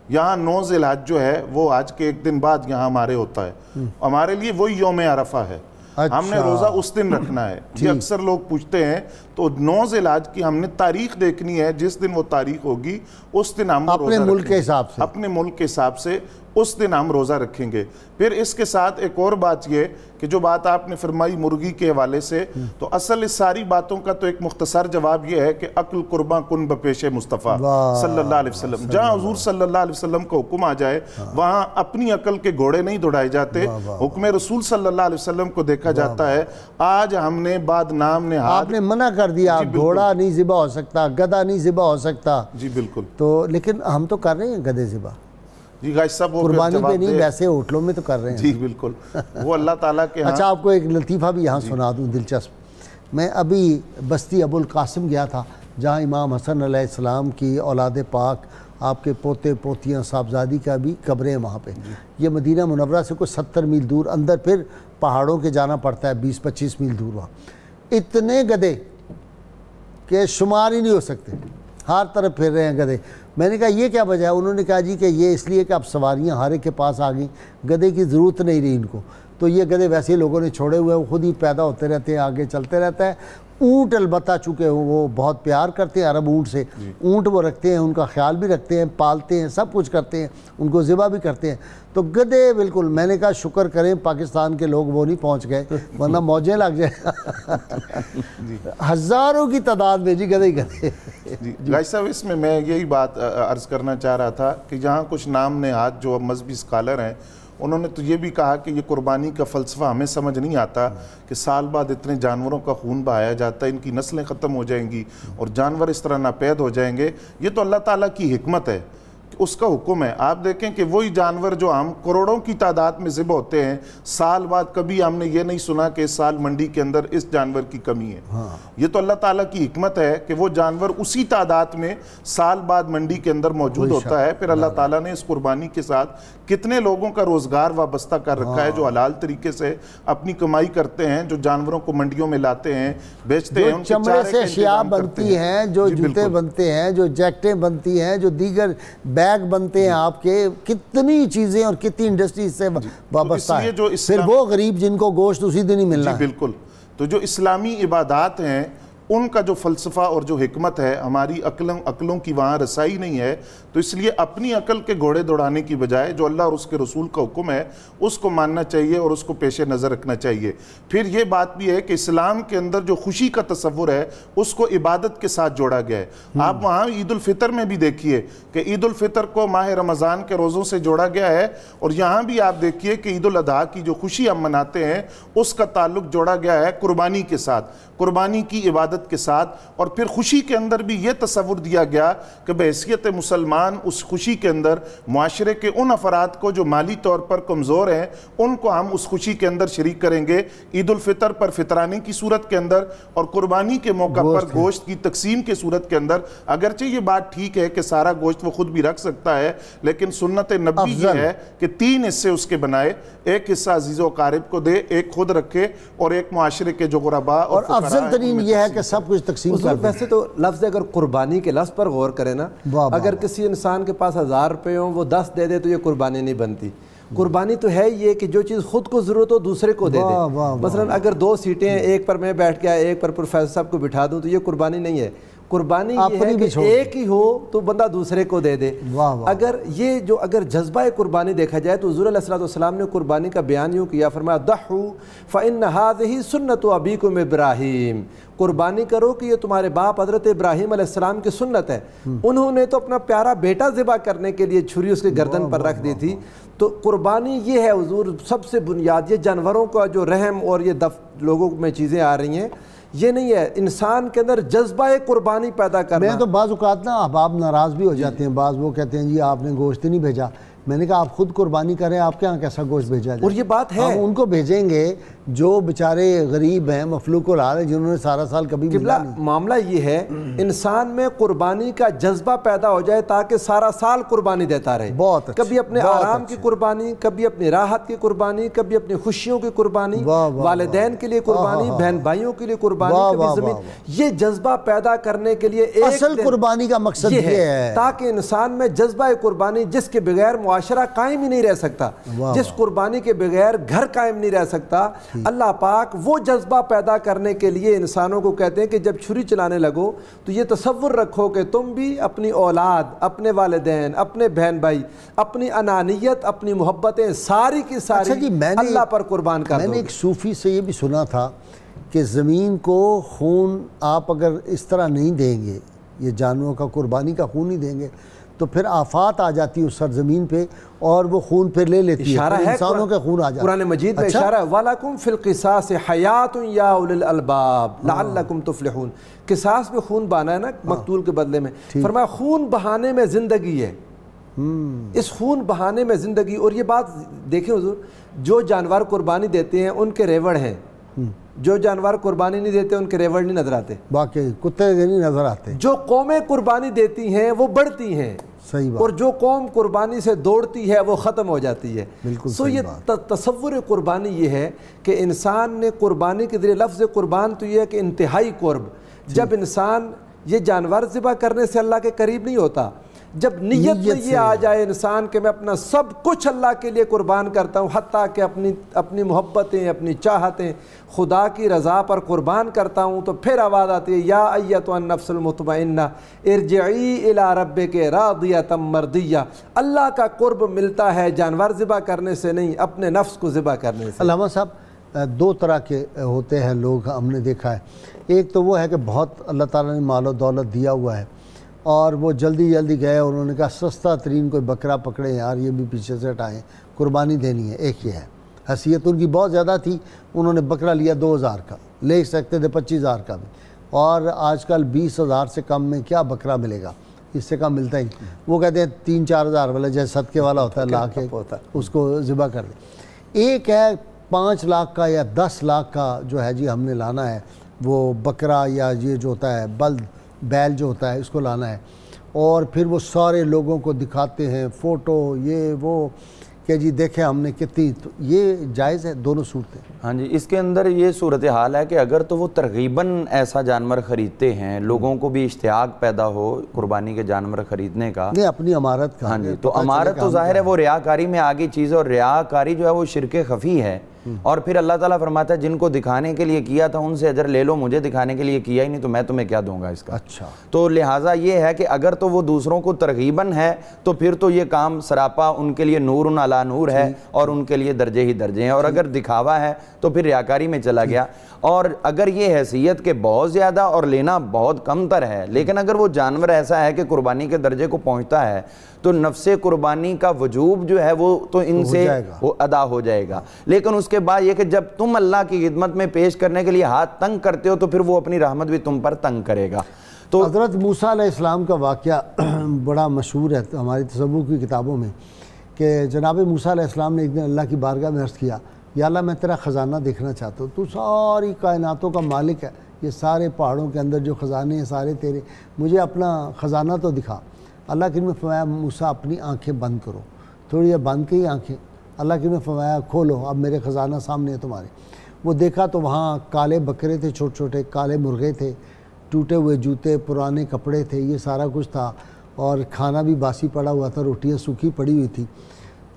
یہاں 9 ذی الحج جو ہے وہ آج کے ایک دن بعد یہاں ہمارے ہوتا ہے، ہمارے لیے وہی یوم عرفہ ہے، ہم نے روزہ اس دن رکھنا ہے۔ یہ اکثر لوگ پوچھتے ہیں، تو 9 ذی الحج کی ہم نے تاریخ دیکھنی ہے، جس دن وہ تاریخ ہوگی اس دن ہم اپنے ملک کے حساب سے، اپنے ملک کے حساب سے اس دن ہم روزہ رکھیں گے۔ پھر اس کے ساتھ ایک اور بات یہ کہ جو بات آپ نے فرمائی مرغی کے حوالے سے، تو اصل اس ساری باتوں کا تو ایک مختصر جواب یہ ہے کہ عقل قرباں کن بپیش مصطفیٰ صلی اللہ علیہ وسلم۔ جہاں حضور صلی اللہ علیہ وسلم کا حکم آ جائے وہاں اپنی عقل کے گھوڑے نہیں دوڑائے جاتے، حکم رسول صلی اللہ علیہ وسلم کو دیکھا جاتا ہے۔ آج ہم نے بعد نام نے آپ نے منع کر دیا، گھوڑا نہیں ذبح ہو سکتا، گدھا نہیں ذبح ہو سکتا، جی بالکل، تو لیکن ہم تو کر رہے ہیں گدھے ذبح، جی غازی صاحب وہ قربانی پہ نہیں، ویسے ہوٹلوں میں تو کر رہے ہیں۔ جی بالکل، وہ اللہ تعالیٰ کے اچھا آپ کو ایک لطیفہ بھی یہاں سنا دوں دلچسپ۔ میں ابھی بستی ابو القاسم گیا تھا، جہاں امام حسن علیہ السلام کی اولاد پاک، آپ کے پوتے پوتیاں صاحبزادی کا بھی قبریں وہاں پہ۔ یہ مدینہ منورہ سے کوئی 70 میل دور، اندر پھر پہاڑوں کے جانا پڑتا ہے، 20-25 میل دور وہاں۔ اتنے گدھے کہ شمار ہی نہیں ہو سکتے، ہر طرف پھر رہے ہیں گدھے۔ میں نے کہا یہ کیا وجہ ہے؟ انہوں نے کہا جی کہ یہ اس لیے کہ اب سواریاں ہر ایک کے پاس آ گئیں، گدھے کی ضرورت نہیں رہی ان کو، تو یہ گدھے ویسے لوگوں نے چھوڑے ہوئے، وہ خود ہی پیدا ہوتے رہتے ہیں، آگے چلتے رہتا ہے۔ اونٹ البتہ چونکہ وہ بہت پیار کرتے ہیں عرب اونٹ سے، اونٹ وہ رکھتے ہیں، ان کا خیال بھی رکھتے ہیں، پالتے ہیں، سب کچھ کرتے ہیں، ان کو ذبح بھی کرتے ہیں، تو گدھے بالکل۔ میں نے کہا شکر کریں پاکستان کے لوگ وہ نہیں پہنچ گئے، ورنہ موجیں لگ جائیں۔ ہزاروں کی تعداد میں جی گدھے گدھے۔ جی غازی صاحب اس میں یہی بات عرض کرنا چاہ رہا تھا کہ جہاں کچھ نام نہاد جو مذہبی اسکالر ہیں انہوں نے تو یہ بھی کہا کہ یہ قربانی کا فلسفہ ہمیں سمجھ نہیں آتا کہ سال بعد اتنے جانوروں کا خون بہایا جاتا ہے، ان کی نسلیں ختم ہو جائیں گی اور جانور اس طرح ناپید ہو جائیں گے۔ یہ تو اللہ تعالیٰ کی حکمت ہے، اس کا حکم ہے۔ آپ دیکھیں کہ وہی جانور جو ہم کروڑوں کی تعداد میں ذبح ہوتے ہیں، سال بعد کبھی ہم نے یہ نہیں سنا کہ اس سال منڈی کے اندر اس جانور کی کمی ہے۔ یہ تو اللہ تعالیٰ کی حکمت ہے کہ وہ جانور اسی تعداد میں سال بعد منڈی کے اندر موجود ہوتا ہے۔ پھر اللہ تعالیٰ نے اس قربانی کے ساتھ کتنے لوگوں کا روزگار وابستہ کر رکھا ہے جو حلال طریقے سے اپنی کمائی کرتے ہیں، جو جانوروں کو منڈیوں میں لاتے ہیں، بیچتے ہیں، ان کے چمڑے سے اشیاء بنتی ہیں، جو جوتے بنتے ہیں، جو جیکٹیں بنتی ہیں، جو دیگر بیگ بنتے ہیں، آپ کے کتنی چیزیں اور کتنی انڈسٹریز سے وابستہ ہے، پھر وہ غریب جن کو گوشت اسی دن ہی ملنا ہے۔ بالکل، تو جو اسلامی عبادات ہیں ان کا جو فلسفہ اور جو حکمت ہے، ہماری عقلوں کی وہاں رسائی نہیں ہے، تو اس لیے اپنی عقل کے گھوڑے دوڑانے کی بجائے جو اللہ اور اس کے رسول کا حکم ہے اس کو ماننا چاہیے اور اس کو پیش نظر رکھنا چاہیے۔ پھر یہ بات بھی ہے کہ اسلام کے اندر جو خوشی کا تصور ہے اس کو عبادت کے ساتھ جوڑا گیا ہے۔ آپ وہاں عید الفطر میں بھی دیکھیے کہ عید الفطر کو ماہ رمضان کے روزوں سے جوڑا گیا ہے، اور یہاں بھی آپ دیکھیے کہ عید الاضحیٰ کی جو خوشی ہم مناتے ہیں اس کا تعلق جوڑا گیا ہے قربانی کے ساتھ، قربانی کی عبادت عبادت کے ساتھ، اور پھر خوشی کے اندر بھی یہ تصور دیا گیا کہ بحیثیت مسلمان اس خوشی کے اندر معاشرے کے ان افراد کو جو مالی طور پر کمزور ہیں ان کو ہم اس خوشی کے اندر شریک کریں گے۔ عید الفطر پر فطرانے کی صورت کے اندر اور قربانی کے موقع پر گوشت کی تقسیم کے صورت کے اندر، اگرچہ یہ بات ٹھیک ہے کہ سارا گوشت وہ خود بھی رکھ سکتا ہے، لیکن سنت نبی یہ ہے کہ 3 حصے اس کے بنائے، ایک حصہ عزیز و قارب کو دے، ایک خود رکھے اور ایک معاشرے کے جو غرباء اور افضل ترین یہ ہے کہ سب کچھ تقسیم کر دیں۔ ویسے تو لفظ اگر قربانی کے لفظ پر غور کریں نا، اگر کسی انسان کے پاس 1000 روپے ہوں وہ 10 دے دے تو یہ قربانی نہیں بنتی۔ قربانی تو ہے یہ کہ جو چیز خود کو ضرورت ہو دوسرے کو دے دے۔ مثلا اگر 2 سیٹیں ہیں، ایک پر میں بیٹھ گیا، ایک پر پروفیسر صاحب کو بٹھا دوں، تو یہ قربانی نہیں ہے۔ قربانی یہ ہے کہ ایک ہی ہو تو بندہ دوسرے کو دے دے۔ اگر جذبہ قربانی دیکھا جائے تو حضور علیہ السلام نے قربانی کا بیان یوں کیا، فرمایا ضحوا فإن هذه سنت ابیکم ابراہیم، قربانی کرو کہ یہ تمہارے باپ حضرت ابراہیم علیہ السلام کی سنت ہے۔ انہوں نے تو اپنا پیارا بیٹا ذبح کرنے کے لیے چھری اس کے گردن پر رکھ دی تھی۔ تو قربانی یہ ہے حضور سب سے بنیاد، یہ جانوروں کا جو رحم اور یہ لوگوں میں چیزیں آ رہی ہیں، یہ نہیں ہے، انسان کے اندر جذبہ قربانی پیدا کرنا۔ میں تو بعض اوقات نا احباب ناراض بھی ہو جاتے ہیں، بعض وہ کہتے ہیں جی آپ نے گوشت نہیں بھیجا۔ میں نے کہا آپ خود قربانی کریں، آپ کے ہاں کیسا گوشت بھیجا جائے؟ اور یہ بات ہے، ہم ان کو بھیجیں گے جو بیچارے غریب ہیں، مفلوق الحال ہیں، جنہوں نے سارا سال کبھی ملا نہیں۔ معاملہ یہ ہے انسان میں قربانی کا جذبہ پیدا ہو جائے تاکہ سارا سال قربانی دیتا رہے۔ بہت اچھا، کبھی اپنے آرام کی قربانی، کبھی اپنی راحت کی قربانی، کبھی اپنی خوشیوں کی قربانی، والدین کے لیے قربانی، بہن بھائیوں کے لیے قربانی، کبھی زمین۔ یہ جذبہ پیدا کرنے کے لیے اصل قربانی کا مقصد یہ ہے تاکہ انسان میں جذبہ قربانی، جس کے بغیر معاشرہ قائم ہی نہیں رہ سکتا، جس قربانی کے بغیر گھر قائم نہیں رہ سکتا، اللہ پاک وہ جذبہ پیدا کرنے کے لیے انسانوں کو کہتے ہیں کہ جب چھری چلانے لگو تو یہ تصور رکھو کہ تم بھی اپنی اولاد، اپنے والدین، اپنے بہن بھائی، اپنی انانیت، اپنی محبتیں ساری کی ساری اللہ پر قربان کر دو۔ میں نے ایک صوفی سے یہ بھی سنا تھا کہ زمین کو خون آپ اگر اس طرح نہیں دیں گے، یہ جانوروں کا قربانی کا خون نہیں دیں گے تو پھر آفات آ جاتی ہے اس سرزمین پہ اور وہ خون پھر لے لیتی ہے، اشارہ ہے انسانوں کے خون آ جاتا ہے۔ قرآن مجید میں اشارہ ہے وَلَكُمْ فِي الْقِصَاصِ حَيَاةٌ يَا أُولِي الْأَلْبَابِ لَعَلَّكُمْ تُفْلِحُونَ۔ قصاص میں خون بہانا ہے نا مقتول کے بدلے میں، فرمایا خون بہانے میں زندگی ہے، اس خون بہانے میں زندگی۔ اور یہ بات دیکھیں حضور، جو جانور قربانی دیتے ہیں ان کے ریوڑ ہیں، جو جانور قربانی نہیں دیتے ان کے ریوڑ نہیں نظر آتے، واقعی کتے نہیں نظر آتے۔ جو قومیں قربانی دیتی ہیں وہ بڑھتی ہیں، صحیح بات، اور جو قوم قربانی سے دوڑتی ہے وہ ختم ہو جاتی ہے۔ بالکل سو یہ تصور قربانی یہ ہے کہ انسان نے قربانی کے ذریعے، لفظ قربان تو یہ ہے کہ انتہائی قرب، جب انسان یہ جانور ذبح کرنے سے اللہ کے قریب نہیں ہوتا، جب نیت میں یہ آ جائے انسان کہ میں اپنا سب کچھ اللہ کے لیے قربان کرتا ہوں، حتیٰ کہ اپنی محبتیں، اپنی چاہتیں خدا کی رضا پر قربان کرتا ہوں، تو پھر آواز آتی ہے یا ایتھا النفس المطمئنہ ارجعی الی ربک راضیۃ مرضیہ۔ اللہ کا قرب ملتا ہے جانور ذبح کرنے سے نہیں، اپنے نفس کو ذبح کرنے سے۔ علامہ صاحب 2 طرح کے ہوتے ہیں لوگ، ہم نے دیکھا ہے، ایک تو وہ ہے کہ بہت اللہ تعالیٰ نے مال و دولت دیا ہوا ہے اور وہ جلدی گئے اور انہوں نے کہا سستا ترین کوئی بکرا پکڑے یار، یہ بھی پیچھے سے ہٹائیں، قربانی دینی ہے۔ ایک یہ ہے، حیثیت ان کی بہت زیادہ تھی، انہوں نے بکرا لیا 2000 کا، لے سکتے تھے 25000 کا بھی، اور آج کل 20000 سے کم میں کیا بکرا ملے گا، اس سے کم ملتا ہی نہیں۔ وہ کہتے ہیں 3-4 ہزار والا جیسے صدقے والا ہوتا ہے لا کے اس کو ذبح کر دیں۔ ایک ہے 5 لاکھ کا یا 10 لاکھ کا جو ہے جی ہم نے لانا ہے وہ بکرا یا یہ جو ہوتا ہے بیل جو ہوتا ہے اس کو لانا ہے، اور پھر وہ سارے لوگوں کو دکھاتے ہیں فوٹو یہ وہ کہ جی دیکھیں ہم نے کتنی۔ تو یہ جائز ہے دونوں صورتیں؟ ہاں جی، اس کے اندر یہ صورتحال ہے کہ اگر تو وہ ترغیباً ایسا جانور خریدتے ہیں، لوگوں کو بھی اشتیاق پیدا ہو قربانی کے جانور خریدنے کا، نہیں اپنی امارت کا، ہاں جی، تو امارت تو ظاہر ہے وہ ریاکاری میں آگے چیز ہے، اور ریاکاری جو ہے وہ شرک خفی ہے، اور پھر اللہ تعالیٰ فرماتا ہے جن کو دکھانے کے لیے کیا تھا ان سے اجر لے لو، مجھے دکھانے کے لیے کیا ہی نہیں تو میں تمہیں کیا دوں گا اس کا۔ اچھا، تو لہٰذا یہ ہے کہ اگر تو وہ دوسروں کو ترغیباً ہے تو پھر تو یہ کام سراپا ان کے لیے نور علی نور ہے اور ان کے لیے درجے ہی درجے ہیں، اور اگر دکھاوا ہے تو پھر ریاکاری میں چلا گیا۔ اور اگر یہ حیثیت کے بہت زیادہ اور لینا بہت کم تر ہے، لیکن اگر وہ جانور ایسا ہے کہ قربانی کے درجے کو پہنچتا ہے تو نفس قربانی کا وجوب جو ہے وہ تو ان سے ادا ہو جائے گا، لیکن اس کے بعد یہ کہ جب تم اللہ کی خدمت میں پیش کرنے کے لیے ہاتھ تنگ کرتے ہو تو پھر وہ اپنی رحمت بھی تم پر تنگ کرے گا۔ تو حضرت موسیٰ علیہ السلام کا واقعہ بڑا مشہور ہے ہماری تصوف کی کتابوں میں، کہ جناب موسیٰ علیہ السلام نے ایک دن اللہ کی بارگاہ میں عرض کیا، یا اللہ میں تیرا خزانہ دیکھنا چاہتا ہوں، تو ساری کائناتوں کا مالک ہے، یہ سارے پہاڑوں کے اندر جو خزانے ہیں سارے تیرے، مجھے اپنا خزانہ تو دکھا۔ اللہ کریم نے فرمایا موسیٰ اپنی آنکھیں بند کرو، تھوڑی دیر بند کی آنکھیں، اللہ کریم نے فرمایا کھولو، اب میرے خزانہ سامنے ہے تمہارے۔ وہ دیکھا تو وہاں کالے بکرے تھے، چھوٹے چھوٹے کالے مرغے تھے، ٹوٹے ہوئے جوتے، پرانے کپڑے تھے، یہ سارا کچھ تھا، اور کھانا بھی باسی پڑا ہوا تھا، روٹیاں سوکھی پڑی ہوئی تھی۔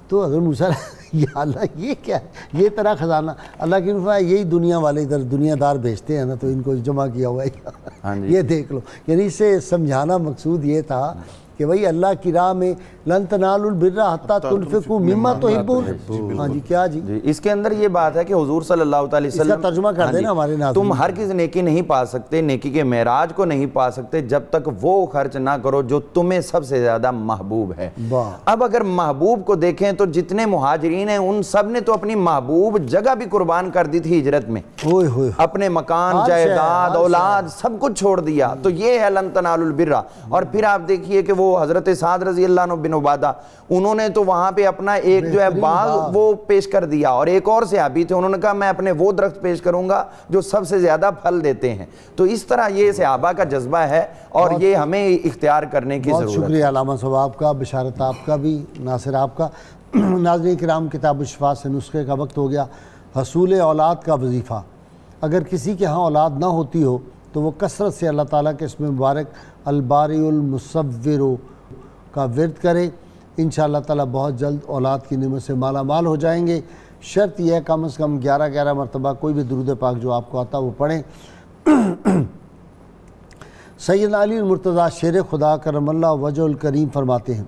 تو حضرت موسیٰ یا اللہ یہ کیا ہے، یہ طرح خزانہ؟ اللہ کی فرمایا یہی دنیا والے ادھر دنیا دار بھیجتے ہیں نا، تو ان کو جمع کیا ہوا ہے، یہ دیکھ لو۔ یعنی اس سے سمجھانا مقصود یہ تھا کہ بھئی اللہ کی راہ میں لن تنالوا البر حتی تنفقوا مما تحبون۔ ہاں جی کیا جی اس کے اندر یہ بات ہے کہ حضور صلی اللہ علیہ وسلم، اس کا ترجمہ کر دینا ہمارے ناظرین۔ تم ہرگز نیکی نہیں پا سکتے، نیکی کے معراج کو نہیں پا سکتے جب تک وہ خرچ نہ کرو جو تمہیں سب سے زیادہ محبوب ہے۔ اب اگر محبوب کو دیکھیں تو جتنے مہاجرین ہیں ان سب نے تو اپنی محبوب جگہ بھی قربان کر دی تھی ہجرت میں، اپنے مکان، جائیداد، اولاد سب کچھ چھوڑ دیا۔ تو یہ ہے لن تنالوا البر۔ اور پھر آپ دیکھیے کہ وہ حضرت سعد رضی اللہ عنہ بن عبادہ، انہوں نے تو وہاں پہ اپنا ایک جو ہے باغ وہ پیش کر دیا، اور ایک اور صحابی تھے انہوں نے کہا میں اپنے وہ درخت پیش کروں گا جو سب سے زیادہ پھل دیتے ہیں۔ تو اس طرح یہ صحابہ کا جذبہ ہے اور یہ ہمیں اختیار کرنے کی ضرورت ہے۔ بہت شکریہ علامہ صواب کا، بشارت آپ کا بھی، ناصر آپ کا۔ ناظرین کرام، کتاب الشفاء سے نسخے کا وقت ہو گیا۔ حصول اولاد کا وظیفہ، اگر کسی کے ہاں اولاد نہ ہوتی ہو تو وہ کثرت سے اللہ تعالیٰ کے اسم مبارک الباری المصور کا ورد کرے، انشاءاللہ تعالیٰ بہت جلد اولاد کی نعمت سے مالا مال ہو جائیں گے۔ شرط یہ ہے کم از کم 11 مرتبہ کوئی بھی درود پاک جو آپ کو آتا وہ پڑھیں۔ سیدنا علی المرتضیٰ شیر خدا کرم اللہ وجہ الکریم فرماتے ہیں،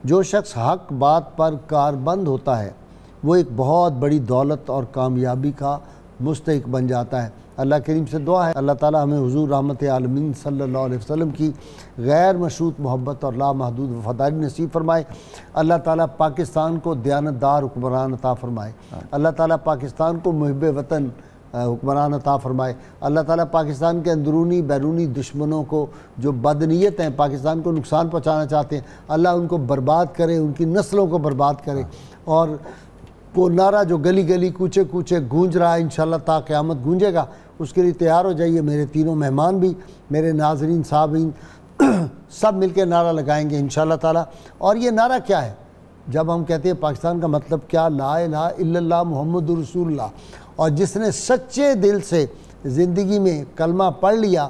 جو شخص حق بات پر کاربند ہوتا ہے وہ ایک بہت بڑی دولت اور کامیابی کا مستحق بن جاتا ہے۔ اللہ کریم سے دعا ہے اللہ تعالیٰ ہمیں حضور رحمت عالمین صلی اللہ علیہ وسلم کی غیر مشروط محبت اور لامحدود وفاداری نصیب فرمائے۔ اللہ تعالیٰ پاکستان کو دیانتدار حکمران عطا فرمائے۔ اللہ تعالیٰ پاکستان کو محب وطن حکمران عطا فرمائے۔ اللہ تعالیٰ پاکستان کے اندرونی بیرونی دشمنوں کو جو بدنیت ہیں، پاکستان کو نقصان پہنچانا چاہتے ہیں، اللہ ان کو برباد کرے، ان کی نسلوں کو برباد کرے۔ اور وہ نعرہ جو گلی گلی کوچے کوچے گونج رہا ہے انشاءاللہ تا قیامت گونجے گا، اس کے لیے تیار ہو جائیے۔ میرے تینوں مہمان بھی، میرے ناظرین صابرین سب مل کے نعرہ لگائیں گے انشاءاللہ تعالیٰ۔ اور یہ نعرہ کیا ہے؟ جب ہم کہتے ہیں پاکستان کا مطلب کیا، لا الہ الا اللہ محمد رسول اللہ، اور جس نے سچے دل سے زندگی میں کلمہ پڑھ لیا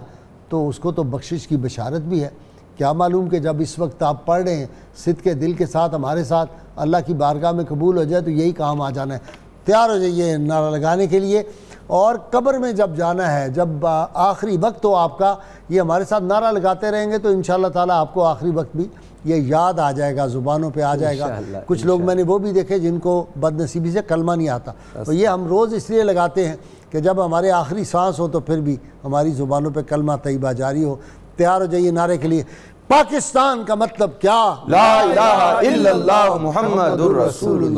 تو اس کو تو بخشش کی بشارت بھی ہے۔ کیا معلوم کہ جب اس وقت آپ پڑھ رہے ہیں صدق کے دل کے ساتھ ہمارے ساتھ اللہ کی بارگاہ میں قبول ہو جائے تو یہی کام آ جانا ہے۔ تیار ہو جائیے نعرہ لگانے کے لیے۔ اور قبر میں جب جانا ہے، جب آخری وقت ہو آپ کا، یہ ہمارے ساتھ نعرہ لگاتے رہیں گے تو انشاءاللہ تعالیٰ آپ کو آخری وقت بھی یہ یاد آ جائے گا، زبانوں پہ آ جائے گا۔ کچھ لوگ میں نے وہ بھی دیکھے جن کو بد نصیبی سے کلمہ نہیں آتا، تو یہ ہم روز اس لیے لگاتے ہیں کہ جب ہمارے آخری سانس ہو تو پھر بھی ہماری زبانوں پہ کلمہ طیبہ جاری ہو۔ تیار ہو جائیے نعرے کے لیے۔ پاکستان کا مطلب کیا، لا الہ الا اللہ محمد الرسول اللہ۔